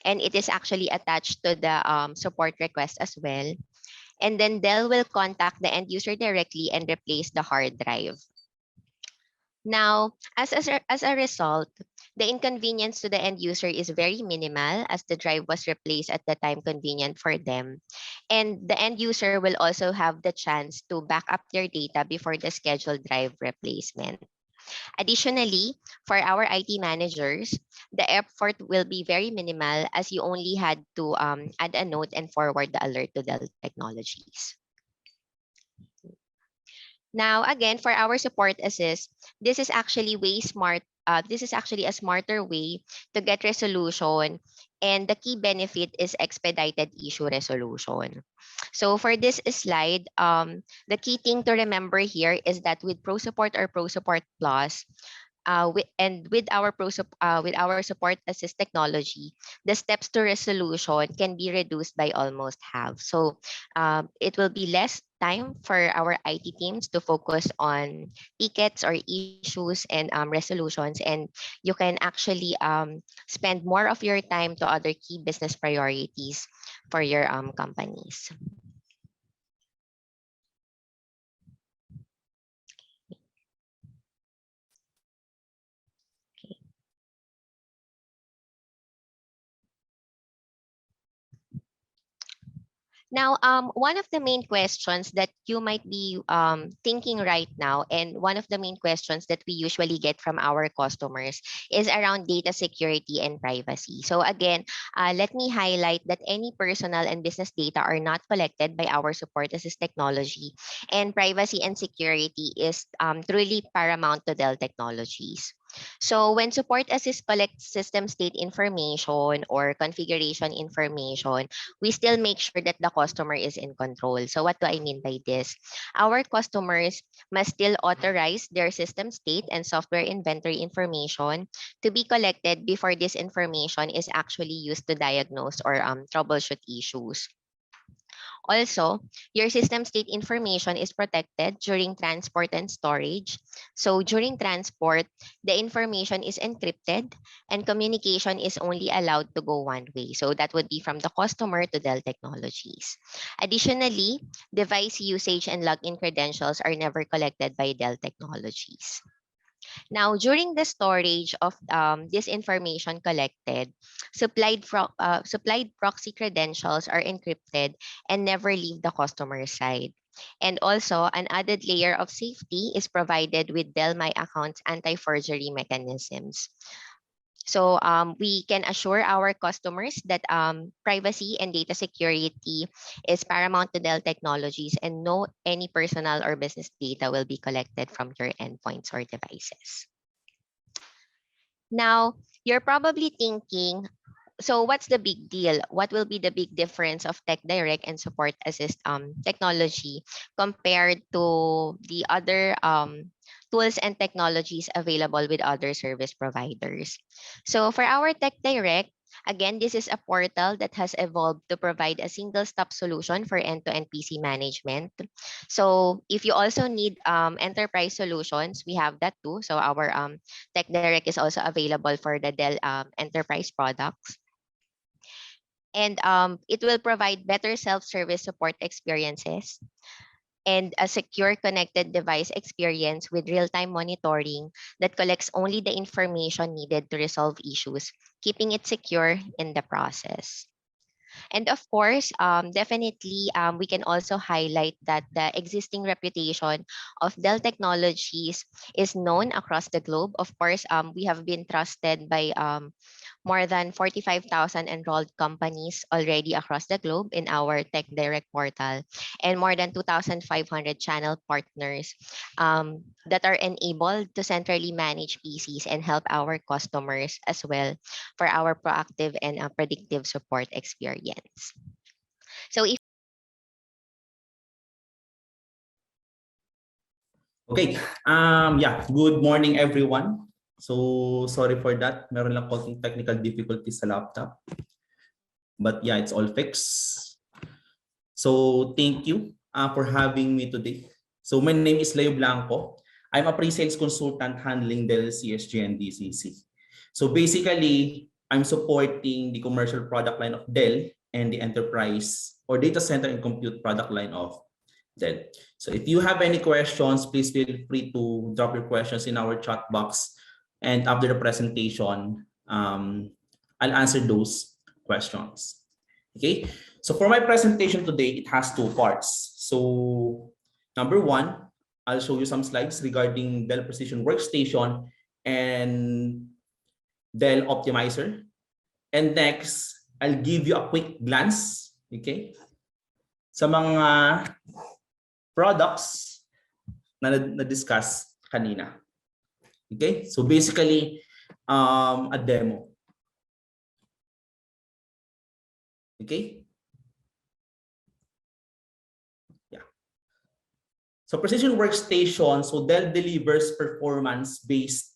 Speaker 3: and it is actually attached to the support request as well. And then Dell will contact the end user directly and replace the hard drive. Now, as a result, the inconvenience to the end user is very minimal, as the drive was replaced at the time convenient for them. And the end user will also have the chance to back up their data before the scheduled drive replacement. Additionally, for our IT managers, the effort will be very minimal, as you only had to add a note and forward the alert to Dell Technologies. Now, again, for our support assist, this is actually way smart. This is actually a smarter way to get resolution, and the key benefit is expedited issue resolution. So for this slide, the key thing to remember here is that with Pro Support or Pro Support Plus, with our support assist technology, the steps to resolution can be reduced by almost half. So it will be less time for our IT teams to focus on tickets or issues and resolutions, and you can actually spend more of your time to other key business priorities for your companies. Now, one of the main questions that you might be thinking right now, and one of the main questions that we usually get from our customers is around data security and privacy. So again, let me highlight that any personal and business data are not collected by our support assist technology, and privacy and security is truly paramount to Dell Technologies. So when support assist collects system state information or configuration information, we still make sure that the customer is in control. So what do I mean by this? Our customers must still authorize their system state and software inventory information to be collected before this information is actually used to diagnose or troubleshoot issues. Also, your system state information is protected during transport and storage. So during transport, the information is encrypted and communication is only allowed to go one way. So that would be from the customer to Dell Technologies. Additionally, device usage and login credentials are never collected by Dell Technologies. Now, during the storage of this information collected, supplied proxy credentials are encrypted and never leave the customer side. And also, an added layer of safety is provided with Dell My Account's anti-forgery mechanisms. So we can assure our customers that privacy and data security is paramount to Dell Technologies, and no any personal or business data will be collected from your endpoints or devices. Now, you're probably thinking, so what's the big deal? What will be the big difference of Tech Direct and Support Assist technology compared to the other tools and technologies available with other service providers? So for our Tech Direct, again, this is a portal that has evolved to provide a single-stop solution for end-to-end PC management. So if you also need enterprise solutions, we have that too. So our Tech Direct is also available for the Dell enterprise products. And it will provide better self-service support experiences and a secure connected device experience with real-time monitoring that collects only the information needed to resolve issues, keeping it secure in the process. And of course, definitely, we can also highlight that the existing reputation of Dell Technologies is known across the globe. Of course, we have been trusted by more than 45,000 enrolled companies already across the globe in our Tech Direct portal, and more than 2,500 channel partners that are enabled to centrally manage PCs and help our customers as well for our proactive and predictive support experience. So if
Speaker 4: Okay. Yeah. Good morning, everyone. So sorry for that. Meron lang konting technical difficulties sa laptop. But yeah, it's all fixed. So thank you for having me today. So my name is Leo Blanco. I'm a pre-sales consultant handling Dell CSG and DCC. So basically, I'm supporting the commercial product line of Dell and the enterprise or data center and compute product line of Dell. So if you have any questions, please feel free to drop your questions in our chat box. And after the presentation, I'll answer those questions. Okay, so for my presentation today, it has two parts. So number one, I'll show you some slides regarding Dell Precision Workstation and Dell Optimizer. And next, I'll give you a quick glance, okay, sa mga products na na-discuss kanina. Okay, so basically, a demo. Okay. Yeah. So Precision Workstation, so Dell delivers performance based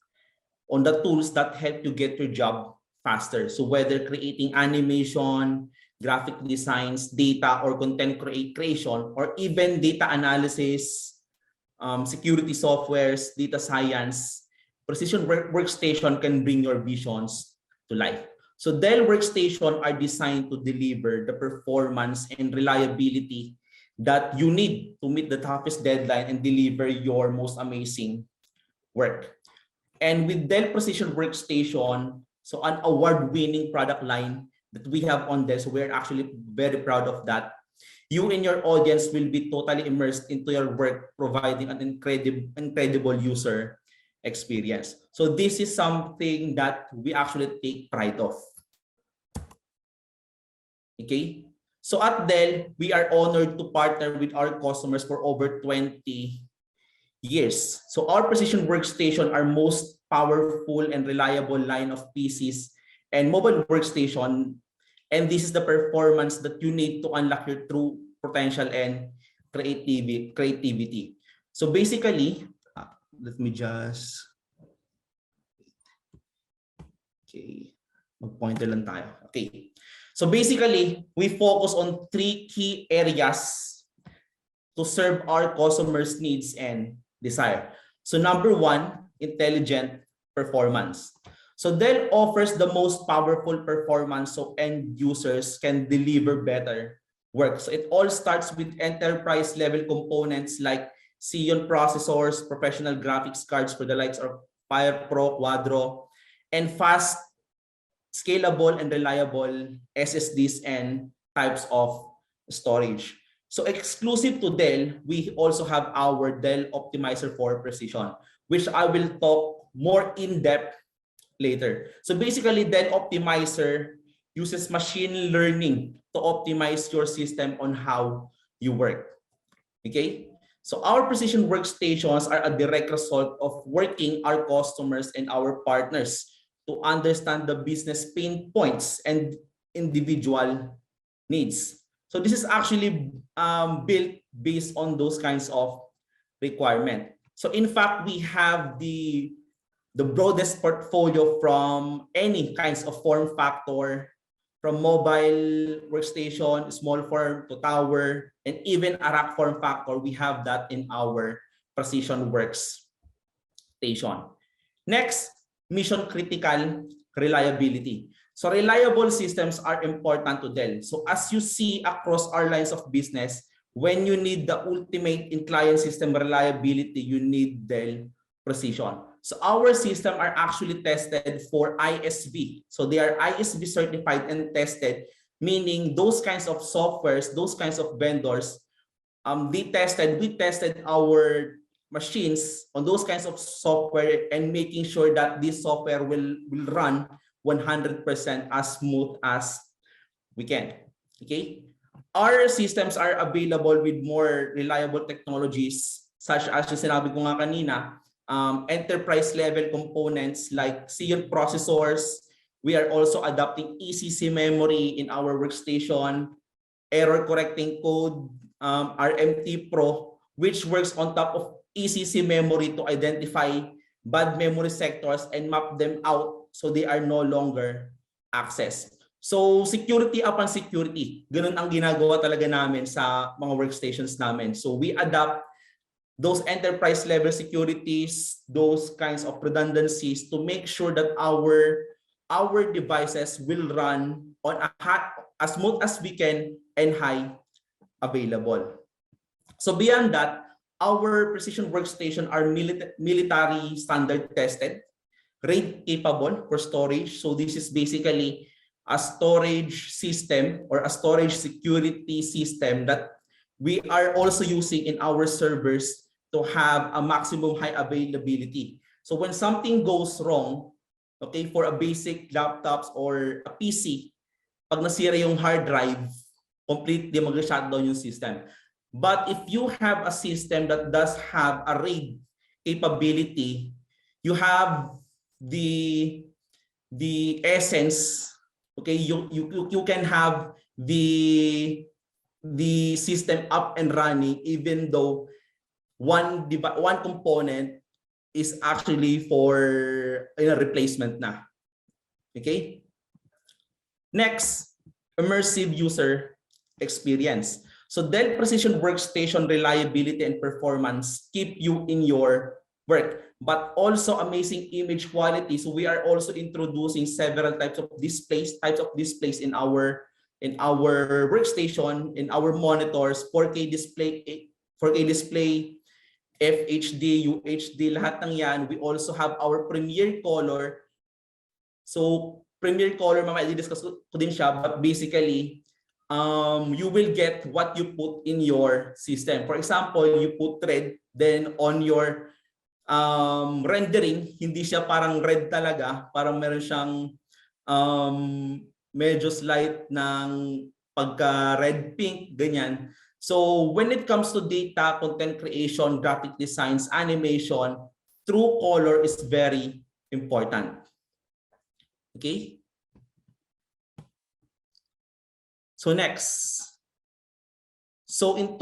Speaker 4: on the tools that help you get your job faster. So whether creating animation, graphic designs, data or content creation, or even data analysis, security softwares, data science, Precision Workstation can bring your visions to life. So Dell Workstation are designed to deliver the performance and reliability that you need to meet the toughest deadline and deliver your most amazing work. And with Dell Precision Workstation, so an award-winning product line that we have on Dell, so we're actually very proud of that. you and your audience will be totally immersed into your work, providing an incredible user experience. So this is something that we actually take pride of. Okay? So at Dell, we are honored to partner with our customers for over 20 years. So our precision workstation are most powerful and reliable line of PCs and mobile workstation. And this is the performance that you need to unlock your true potential and creativity. So basically, let me just, okay, mag-pointer lang tayo. Okay. So basically, we focus on 3 key areas to serve our customers' needs and desire. So number 1, intelligent performance. So Dell offers the most powerful performance so end users can deliver better work. So it all starts with enterprise level components like Xeon processors, professional graphics cards for the likes of Fire Pro, Quadro, and fast, scalable, and reliable SSDs and types of storage. So exclusive to Dell, we also have our Dell Optimizer for Precision, which I will talk more in depth later. So basically, Dell Optimizer uses machine learning to optimize your system on how you work. Okay? So our precision workstations are a direct result of working our customers and our partners to understand the business pain points and individual needs. So this is actually built based on those kinds of requirement. So in fact, we have the broadest portfolio from any kinds of form factor, from mobile workstation, small form to tower, and even a rack form factor. We have that in our precision workstation. Next, mission critical reliability. So reliable systems are important to Dell. So as you see across our lines of business, when you need the ultimate in client system reliability, you need Dell Precision. So our system are actually tested for ISV. So they are ISV certified and tested, meaning those kinds of softwares, those kinds of vendors, we tested our machines on those kinds of software and making sure that this software will run 100% as smooth as we can. Okay? Our systems are available with more reliable technologies such as yung sinabi ko nga kanina, enterprise level components like Xeon processors. We are also adopting ECC memory in our workstation, error correcting code, RMT Pro, which works on top of ECC memory to identify bad memory sectors and map them out so they are no longer accessed. So security upon security, ganun ang ginagawa talaga namin sa mga workstations namin. So we adapt those enterprise level securities, those kinds of redundancies to make sure that our devices will run on as smooth as we can and high available. So beyond that, our precision workstation are military standard tested, RAID capable for storage. So this is basically a storage system or a storage security system that we are also using in our servers to have a maximum high availability. So when something goes wrong, okay, for a basic laptops or a PC, pag nasira yung hard drive, completely mag-shutdown yung system. But if you have a system that does have a RAID capability, you have the essence, okay, you can have the system up and running even though one component is actually for a replacement na. Okay? Next, immersive user experience. So Dell Precision Workstation reliability and performance keep you in your work, but also amazing image quality. So we are also introducing several types of displays in our workstation, in our monitors, 4K display, FHD, UHD, lahat ng yan. We also have our Premier Color. So Premier Color, mamaya i-discuss ko din siya, but basically you will get what you put in your system. For example, you put red, then on your rendering, hindi siya parang red talaga, parang meron siyang medyo slight ng pagka red pink, ganyan. So when it comes to data, content creation, graphic designs, animation, true color is very important. Okay? So next. So in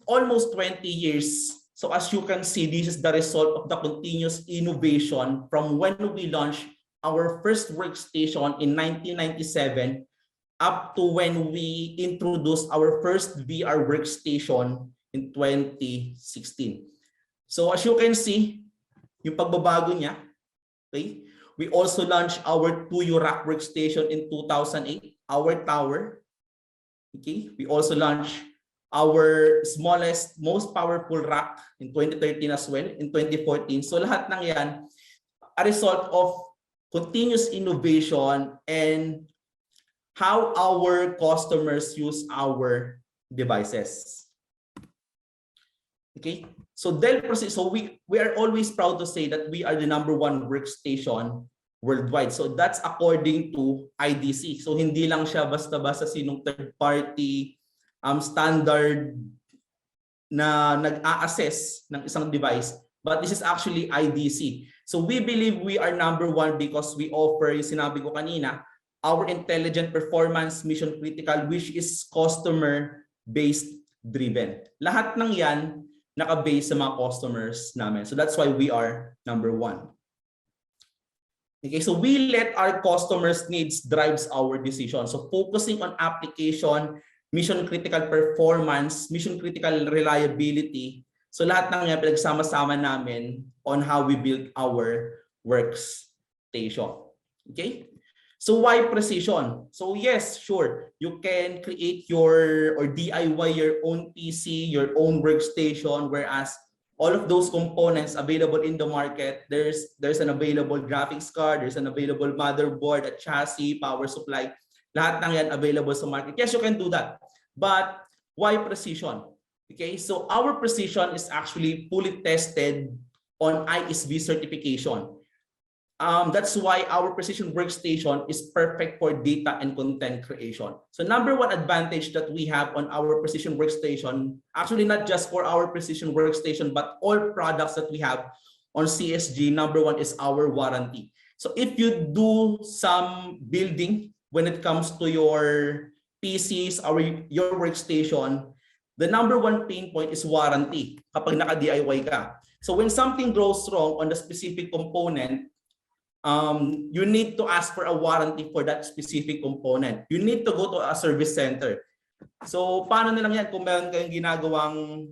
Speaker 4: almost 20 years, so as you can see, this is the result of the continuous innovation from when we launched our first workstation in 1997 up to when we introduced our first VR workstation in 2016. So as you can see, yung pagbabago niya, okay? We also launched our 2U rack workstation in 2008, our tower. Okay, we also launched our smallest, most powerful rack in 2013 as well, in 2014. So lahat ng yan, a result of continuous innovation and how our customers use our devices. Okay, so Dell, so we are always proud to say that we are the #1 workstation worldwide. So that's according to IDC. So hindi lang siya basta-basta sinong third party standard na nag-a-assess ng isang device, but this is actually IDC. So we believe we are #1 because we offer, yung sinabi ko kanina, our intelligent performance, mission critical, which is customer based driven. Lahat ng yan naka-base sa mga customers namin. So that's why we are #1. Okay, so we let our customers' needs drives our decision. So focusing on application, mission critical performance, mission critical reliability. So lahat ng yan pinagsama-sama namin on how we build our workstation. Okay? So why precision? So yes, sure, you can create your or DIY your own PC, your own workstation, whereas all of those components available in the market, there's an available graphics card, there's an available motherboard, a chassis, power supply. Lahat ng yan available sa market. Yes, you can do that. But why precision? Okay, so our precision is actually fully tested on ISV certification. That's why our precision workstation is perfect for data and content creation. So #1 advantage that we have on our precision workstation, actually not just for our precision workstation, but all products that we have on CSG, #1 is our warranty. So if you do some building when it comes to your PCs or your workstation, the #1 pain point is warranty kapag naka-DIY ka. So when something goes wrong on the specific component, you need to ask for a warranty for that specific component. You need to go to a service center. So paano na lang yan kung meron kayong ginagawang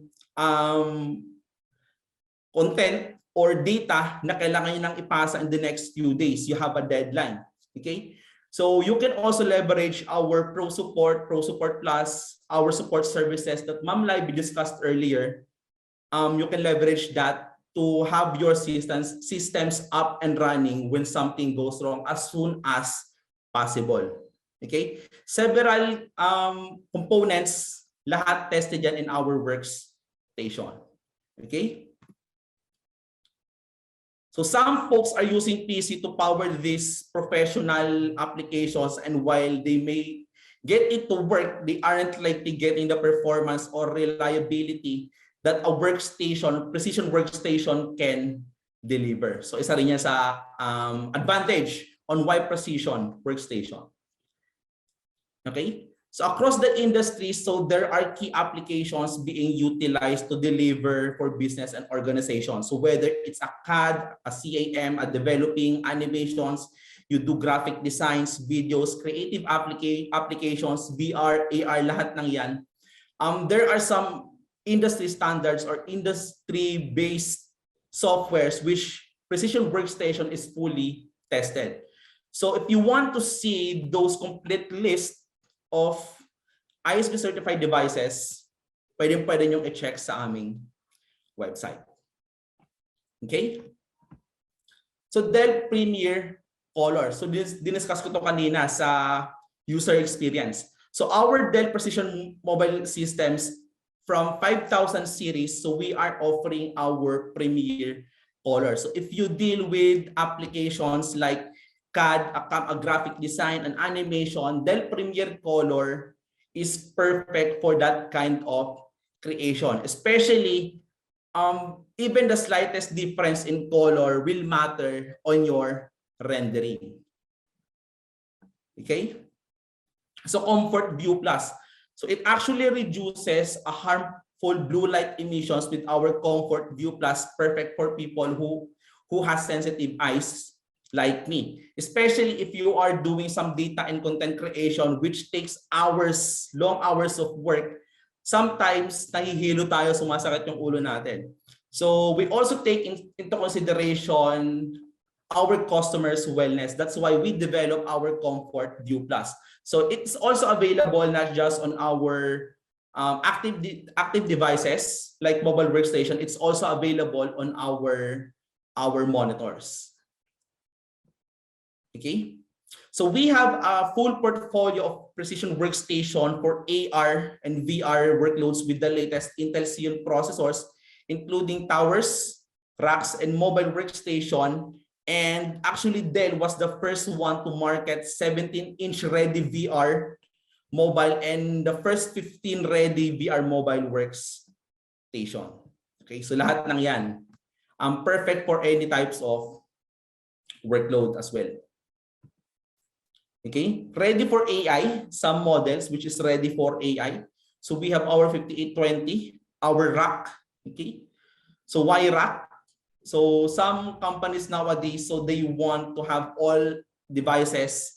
Speaker 4: content or data na kailangan nyo nang ipasa in the next few days. You have a deadline. Okay? So you can also leverage our Pro Support Plus, our support services that Ma'am Libby discussed earlier. You can leverage that to have your systems up and running when something goes wrong as soon as possible. Okay? Several components, lahat tested yan in our workstation. Okay? So some folks are using PC to power these professional applications, and while they may get it to work, they aren't likely getting the performance or reliability that a workstation, precision workstation can deliver. So isa rin yan sa advantage on why precision workstation. Okay? So across the industry, so there are key applications being utilized to deliver for business and organizations. So whether it's a CAD, a CAM, a developing animations, you do graphic designs, videos, creative applications, VR, AR, lahat ng yan. There are some industry standards or industry-based softwares which precision workstation is fully tested. So if you want to see those complete list of ISV certified devices, pwede nyo i-check sa aming website. Okay? So Dell Premier Color. So diniscuss ko to kanina sa user experience. So our Dell Precision Mobile Systems from 5000 series, so we are offering our Premier Color. So if you deal with applications like CAD, a graphic design, and animation, Dell Premier Color is perfect for that kind of creation. Especially, even the slightest difference in color will matter on your rendering. Okay? So Comfort Viewplus. So it actually reduces a harmful blue light emissions with our Comfort Viewplus, perfect for people who has sensitive eyes like me. Especially if you are doing some data and content creation which takes hours, long hours of work. Sometimes nahihilo tayo, sumasakit yung ulo natin. So we also take into consideration our customers' wellness. That's why we develop our Comfort Viewplus. So it's also available not just on our active devices like mobile workstation. It's also available on our monitors. Okay. So we have a full portfolio of precision workstation for AR and VR workloads with the latest Intel Xeon processors, including towers, racks, and mobile workstation. And actually, Dell was the first one to market 17-inch ready VR mobile and the first 15 ready VR mobile workstation. Okay, so lahat ng yan perfect for any types of workload as well. Okay, ready for AI, some models which is ready for AI. So we have our 5820, our rack. Okay, so why rack? So some companies nowadays, so they want to have all devices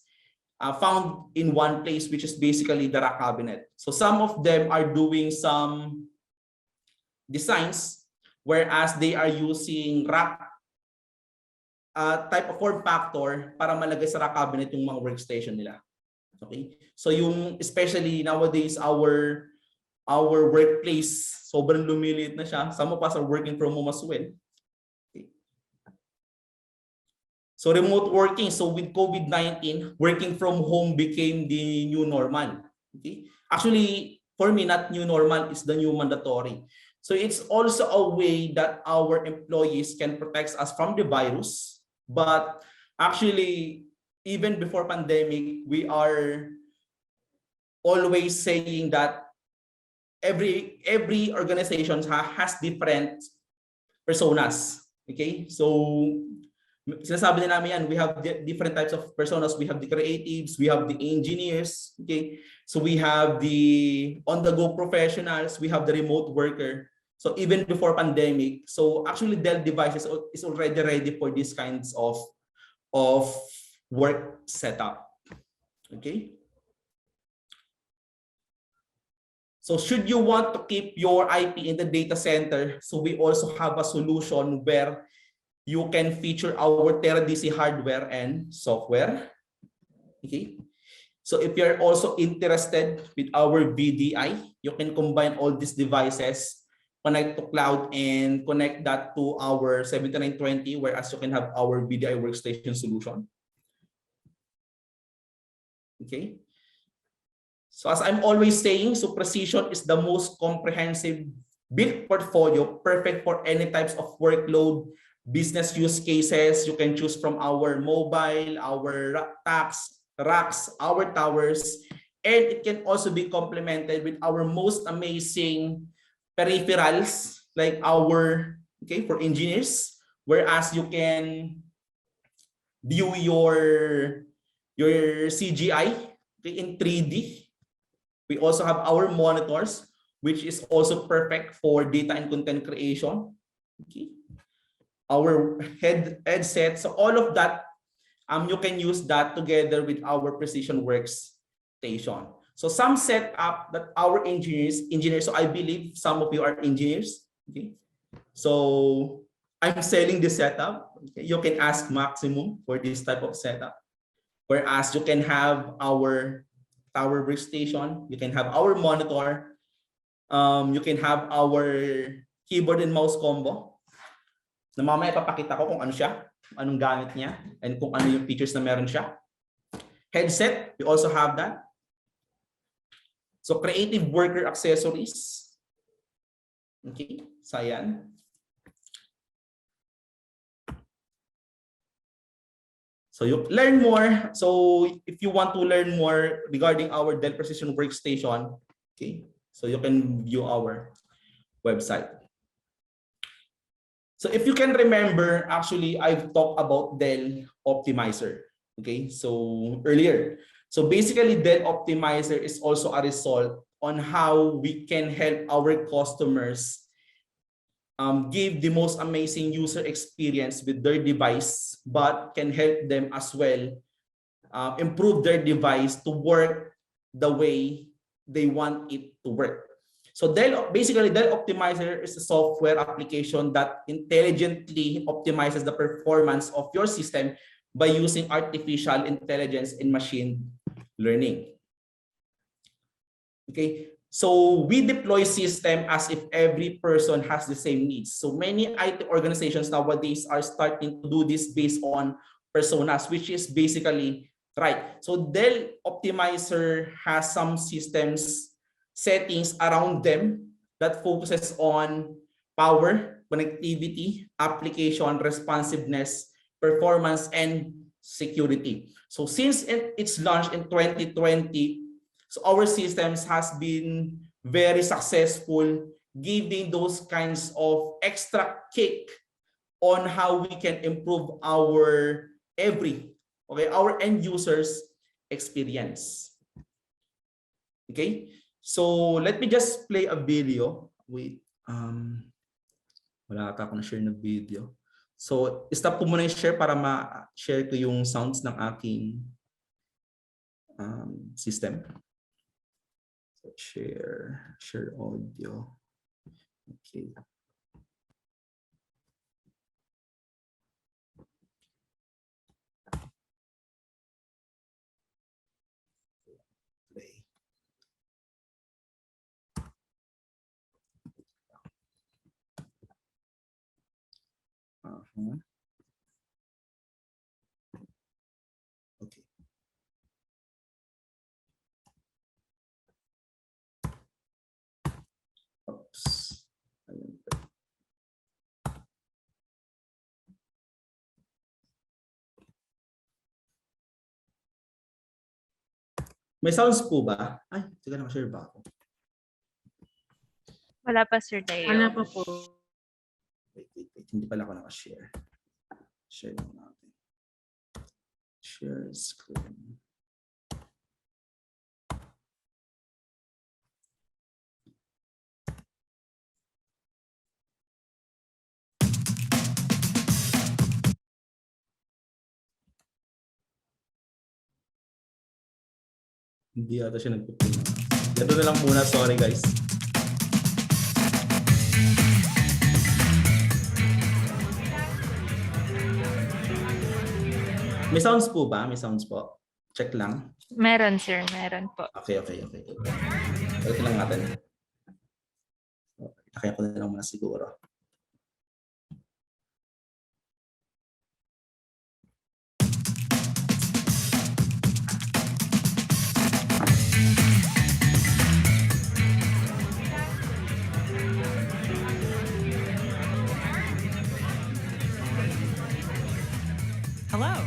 Speaker 4: found in one place, which is basically the rack cabinet. So some of them are doing some designs, whereas they are using rack type of form factor para malagay sa rack cabinet yung mga workstation nila. Okay? So yung especially nowadays our workplace sobrang lumiliit na siya. Some of us are working from home as well. Okay. So remote working, so with COVID-19, working from home became the new normal. Okay? Actually, for me, not new normal, is the new mandatory. So it's also a way that our employees can protect us from the virus. But actually, even before pandemic, we are always saying that every organization has different personas. Okay, so sinasabi na namin yan, we have different types of personas. We have the creatives, we have the engineers. Okay, so we have the on-the-go professionals, we have the remote worker. So even before pandemic, so actually Dell devices is already ready for these kinds of work setup. Okay. So should you want to keep your IP in the data center, so we also have a solution where you can feature our TerraDC hardware and software. Okay. So if you're also interested with our VDI, you can combine all these devices, connect to cloud, and connect that to our 7920, whereas you can have our VDI workstation solution. Okay. So as I'm always saying, so Precision is the most comprehensive built portfolio, perfect for any types of workload, business use cases. You can choose from our mobile, our racks, our towers, and it can also be complemented with our most amazing peripherals like our, okay, for engineers, whereas you can view your CGI, okay, in 3D. We also have our monitors, which is also perfect for data and content creation. Okay. Our headset, so all of that, you can use that together with our Precision workstation. So some setup that our engineers, so I believe some of you are engineers. Okay. So I'm selling this setup. Okay. You can ask Maximum for this type of setup. Whereas you can have our tower workstation, you can have our monitor, you can have our keyboard and mouse combo. Na mamaya papakita ko kung ano siya, anong gamit niya, and kung ano yung features na meron siya. Headset, we also have that. So creative worker accessories. Okay, so ayan. So you learn more. So if you want to learn more regarding our Dell Precision Workstation, okay, so you can view our website. So if you can remember, actually, I've talked about Dell Optimizer. Okay, so earlier. So basically, Dell Optimizer is also a result on how we can help our customers give the most amazing user experience with their device, but can help them as well improve their device to work the way they want it to work. So basically Dell Optimizer is a software application that intelligently optimizes the performance of your system by using artificial intelligence and machine learning. Okay, so we deploy system as if every person has the same needs. So many IT organizations nowadays are starting to do this based on personas, which is basically right. So Dell Optimizer has some systems settings around them that focuses on power, connectivity, application responsiveness, performance, and security. So since it's launched in 2020, so our systems has been very successful, giving those kinds of extra kick on how we can improve our our end users experience. Okay, so let me just play a video. Wait, wala ata ako na-share na video. So stop ko muna yung share para ma-share ko yung sounds ng aking system. So share audio. Okay. Play. Okay. Oops. Ayun. May sounds po ba? Ay, teka, naka-share ba ako?
Speaker 5: Wala pa, Sir Deo.
Speaker 1: Wala pa po.
Speaker 4: Wait. Hindi pala ako naka-share. Share lang natin. Share screen. Hindi ata siya nagpupuna. Ganito na lang muna. Sorry guys. May sounds po ba? May sounds po. Check lang.
Speaker 5: Meron, Sir. Meron po.
Speaker 4: Okay. Ito lang natin. Kaya ko na lang muna siguro.
Speaker 6: Hello.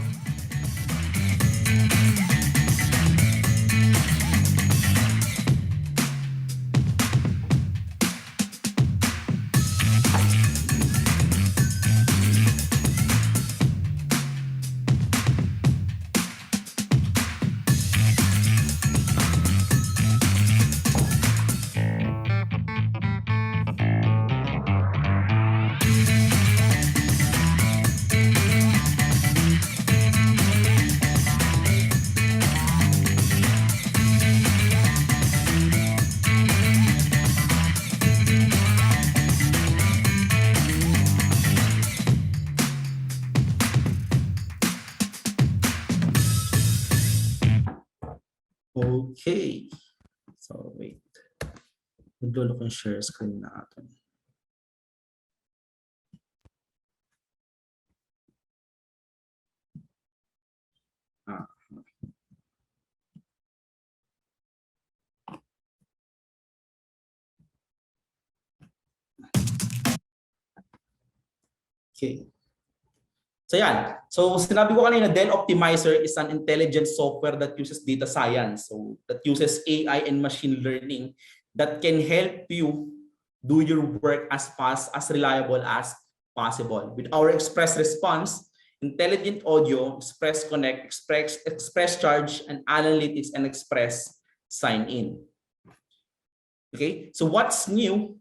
Speaker 4: Okay. So wait. Naglolo ko yung share screen natin. Okay. So yan. So sinabi ko kanina, Dell Optimizer is an intelligent software that uses data science. So that uses AI and machine learning that can help you do your work as fast, as reliable as possible. With our express response, intelligent audio, express connect, express charge, and analytics, and express sign in. Okay, so what's new?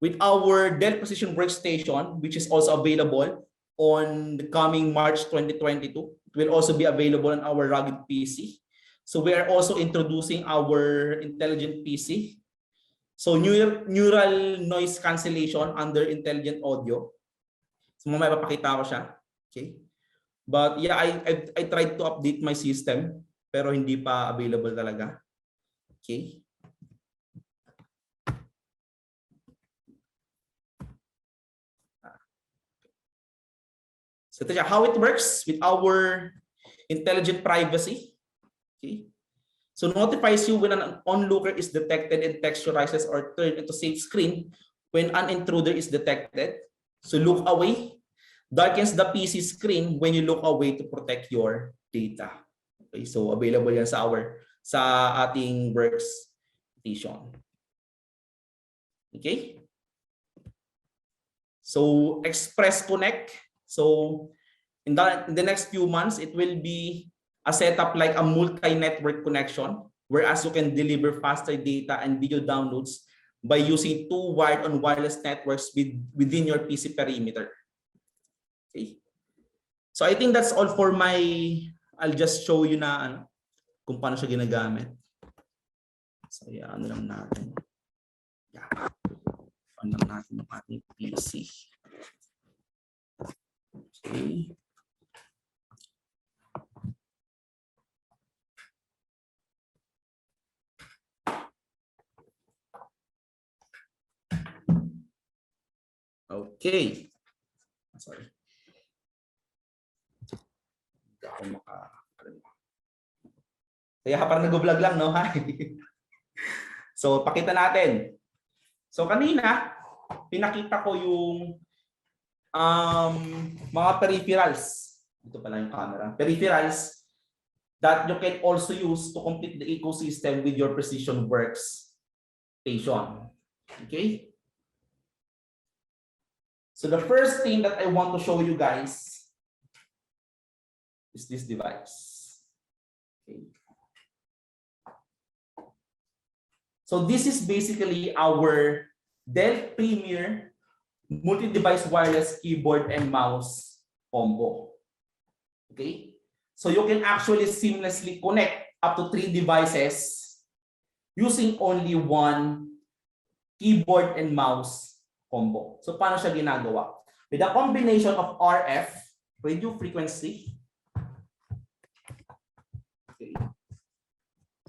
Speaker 4: With our Dell Precision Workstation, which is also available on the coming March 2022, it will also be available on our rugged PC. So we are also introducing our intelligent PC. So neural noise cancellation under intelligent audio. So mamaya papakita ko siya. Okay. But yeah, I tried to update my system pero hindi pa available talaga. Okay. So ito siya, how it works with our intelligent privacy. Okay. So notifies you when an onlooker is detected and texturizes or turned into safe screen when an intruder is detected. So look away. Darkens the PC screen when you look away to protect your data. Okay, so available yan sa ating workstation. Okay. So Express Connect. So in the next few months, it will be a setup like a multi-network connection, whereas you can deliver faster data and video downloads by using two wired and wireless networks within your PC perimeter. Okay. So I think that's all for my, I'll just show you na kung paano siya ginagamit. So yeah, ano lang natin. Yeah. Ano lang natin ng ating PC. Okay. Okay. Sorry. Hindi ako Kaya parang nag-vlog lang, no? So, pakita natin. So, kanina, pinakita ko yung mga peripherals. Ito pala yung camera. Peripherals that you can also use to complete the ecosystem with your Precision Workstation. Okay? So the first thing that I want to show you guys is this device. Okay. So this is basically our Dell Premier multi-device wireless keyboard and mouse combo. Okay? So you can actually seamlessly connect up to 3 devices using only one keyboard and mouse combo. So paano siya ginagawa? With a combination of RF, radio frequency. Okay.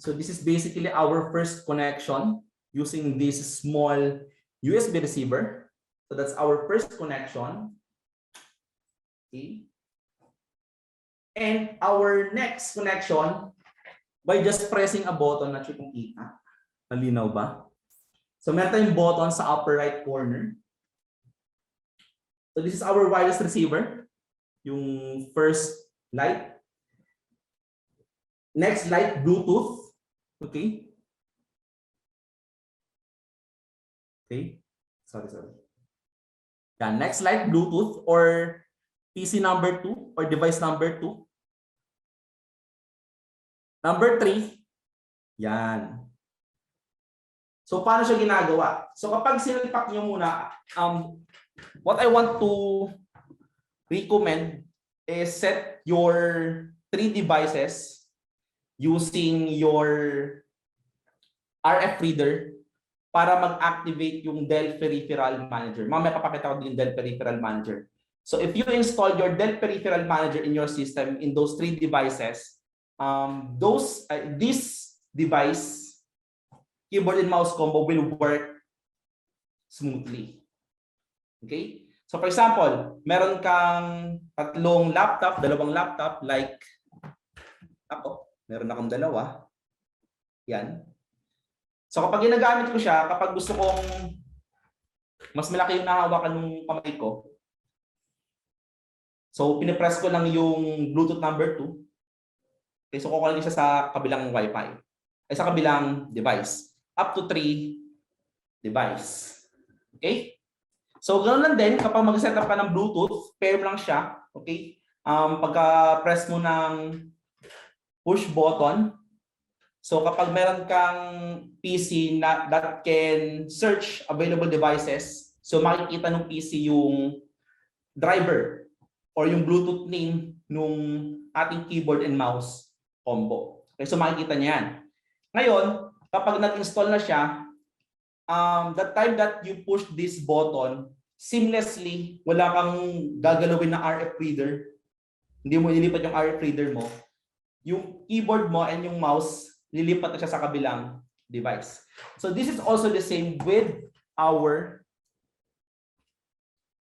Speaker 4: So this is basically our first connection using this small USB receiver. So that's our first connection. Okay. And our next connection by just pressing a button na kung kita. Malinaw ba? So meron tayong button sa upper right corner. So this is our wireless receiver. Yung first light. Next light, Bluetooth. Okay. Okay. Sorry. Yan. Next light, Bluetooth or PC number 2 or device number 2. Number 3. Yan. So paano siya ginagawa? So kapag sinalpak nyo muna, what I want to recommend is set your 3 devices using your RF reader para mag-activate yung Dell Peripheral Manager. Mamaya papakita ko din yung Dell Peripheral Manager. So if you install your Dell Peripheral Manager in your system in those 3 devices, this device, keyboard and mouse combo will work smoothly. Okay? So for example, meron kang 3 laptop, 2 laptop, like ako, meron akong 2. Yan. So kapag ginagamit ko siya, kapag gusto kong Mas malaki yung nahawakan ng kamay ko. So, pinipress ko lang yung Bluetooth number 2. Okay, so kukunin siya sa kabilang Wi-Fi. Ay sa kabilang device. Up to 3 device. Okay? So, ganoon lang din kapag mag-setup ka ng Bluetooth, pair lang siya. Okay? Pagka-press mo ng push button, so kapag meron kang PC that can search available devices, so makikita ng PC yung driver or yung Bluetooth name nung ating keyboard and mouse combo. Okay, so makikita niya yan. Ngayon, kapag nag-install na siya, the time that you push this button, seamlessly, wala kang gagalawin na RF reader. Hindi mo ililipat yung RF reader mo. Yung keyboard mo and yung mouse, lilipat na siya sa kabilang device. So this is also the same with our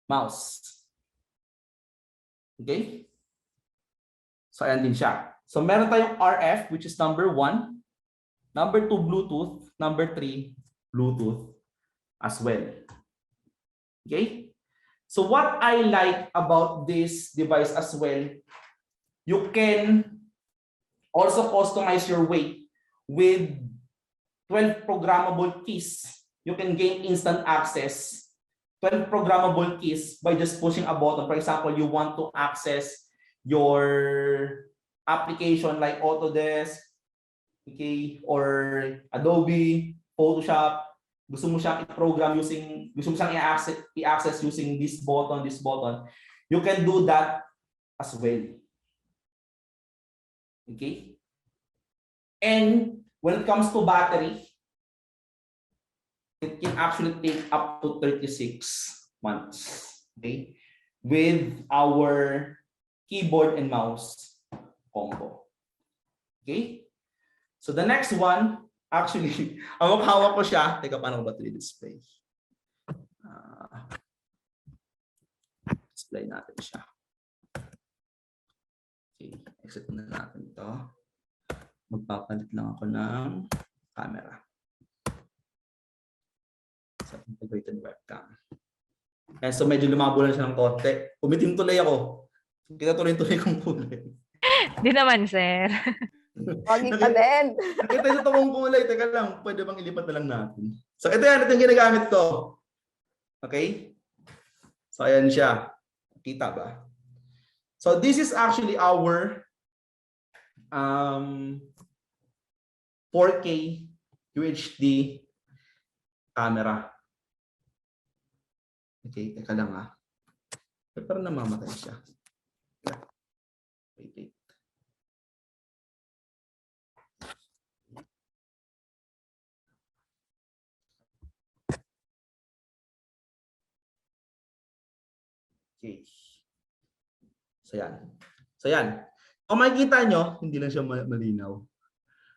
Speaker 4: mouse. Okay? So ayan din siya. So meron tayong RF, which is number 1. Number 2, Bluetooth. Number 3, Bluetooth as well. Okay? So what I like about this device as well, you can also customize your way with 12 programmable keys. You can gain instant access. 12 programmable keys by just pushing a button. For example, you want to access your application like Autodesk, okay, or Adobe, Photoshop. Gusto mo siyang i-program using, gusto mo siyang i-access using this button, you can do that as well. Okay? And when it comes to battery, it can actually take up to 36 months. Okay? With our keyboard and mouse combo. Okay? So the next one, actually, ang hawak ko siya. Teka, paano ba ito i-display? Display natin siya. Okay, exit na natin ito. Magpapalit lang ako ng camera. Sa integrated webcam. And so medyo lumabo lang siya ng konti. Umitim tuloy ako. Kita tuloy-tuloy kong kulay.
Speaker 5: Di naman, sir.
Speaker 2: Pogi ka din.
Speaker 4: Nakita ito kong kulay. Teka lang, pwede bang ilipat na lang natin? So ito yan, ito yung ginagamit ko. Okay? So ayan siya. Kita ba? So this is actually our 4K UHD camera. Okay, teka lang ah. Parang namamatay siya. Wait. Okay. So yan. Kung makikita nyo, hindi lang siya malinaw.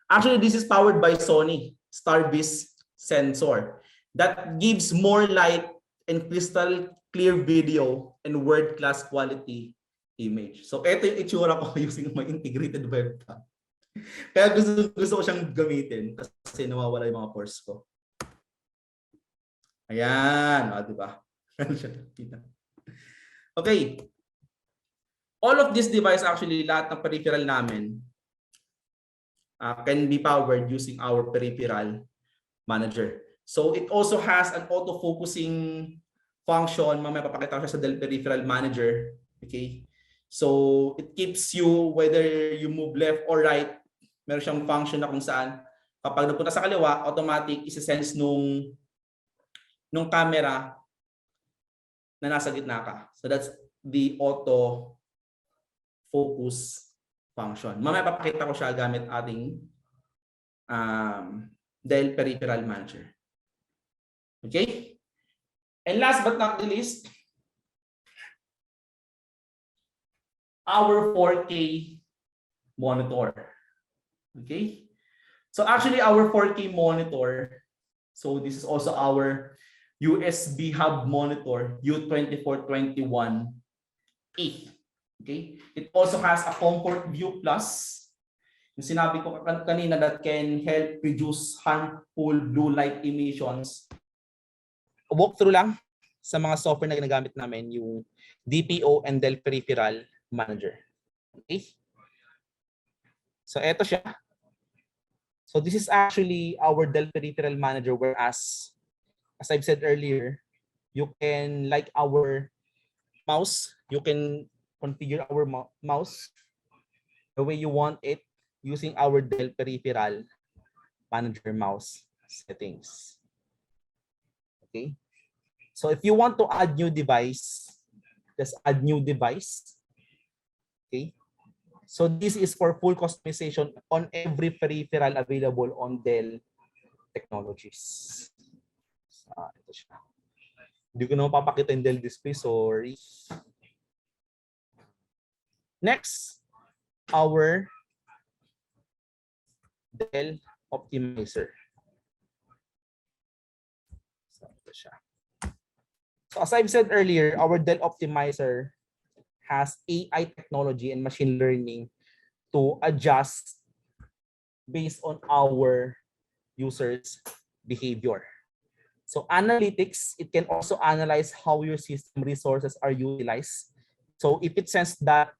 Speaker 4: Actually, this is powered by Sony Starbeast sensor that gives more light and crystal clear video and world-class quality image. So ito yung itsura ko using my integrated webcam. Kaya gusto ko siyang gamitin kasi nawawala yung mga pores ko. Ayan, di ba? Okay. All of this device actually, lahat ng peripheral namin can be powered using our peripheral manager. So it also has an auto-focusing function. Mamaya papakita ko siya sa Dell Peripheral Manager. Okay? So it keeps you, whether you move left or right, meron siyang function na kung saan kapag napunta sa kaliwa, automatic isi-sense nung camera na nasa gitna ka. So that's the auto focus function. Mamaya papakita ko siya gamit ating Dell Peripheral Manager. Okay? And last but not the least, our 4K monitor. Okay? So actually our 4K monitor, so this is also our USB hub monitor, U2421A. Okay? It also has a Comfort Viewplus. Yung sinabi ko kanina that can help reduce harmful blue light emissions. walkthrough lang sa mga software na ginagamit namin, yung DPO and Dell Peripheral Manager. Okay? So eto siya. So this is actually our Dell Peripheral Manager, whereas, as I've said earlier, you can, like our mouse, you can configure our mouse the way you want it using our Dell Peripheral Manager mouse settings. Okay? So if you want to add new device, just add new device. Okay? So this is for full customization on every peripheral available on Dell Technologies. Ito siya. Hindi ko na mapapakita yung Dell display, sorry. Next, our Dell Optimizer. So, ito siya. So as I've said earlier, our Dell Optimizer has AI technology and machine learning to adjust based on our users' behavior. So analytics, it can also analyze how your system resources are utilized. So if it senses that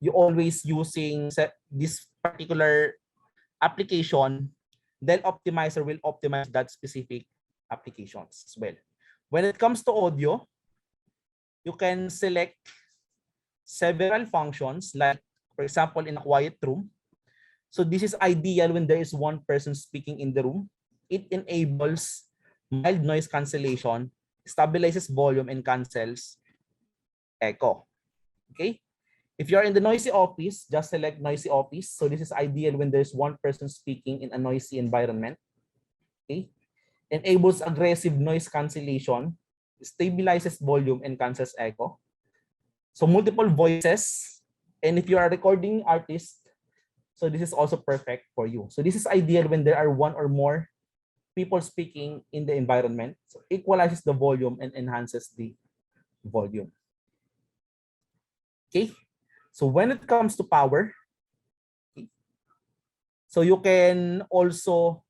Speaker 4: you're always using this particular application, Dell Optimizer will optimize that specific applications as well. When it comes to audio, you can select several functions, like, for example, in a quiet room. So this is ideal when there is one person speaking in the room. It enables mild noise cancellation, stabilizes volume, and cancels echo. Okay? If you're in the noisy office, just select noisy office. So this is ideal when there's one person speaking in a noisy environment. Okay? Enables aggressive noise cancellation, stabilizes volume, and cancels echo. So multiple voices. And if you are a recording artist, so this is also perfect for you. So this is ideal when there are one or more people speaking in the environment. So equalizes the volume and enhances the volume. Okay. So when it comes to power, okay, so you can also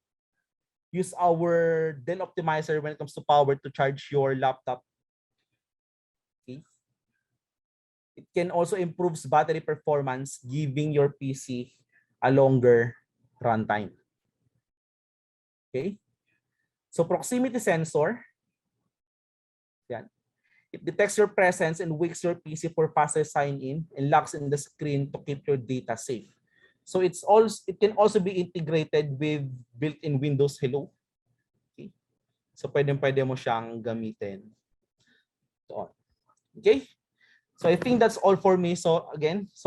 Speaker 4: use our Dell Optimizer when it comes to power to charge your laptop. Okay. It can also improve battery performance, giving your PC a longer runtime. Okay. So proximity sensor, yan. It detects your presence and wakes your PC for faster sign-in and locks in the screen to keep your data safe. So it can also be integrated with built-in Windows Hello. Okay. So pwede mo siyang gamitin. Okay. So I think that's all for me. So again,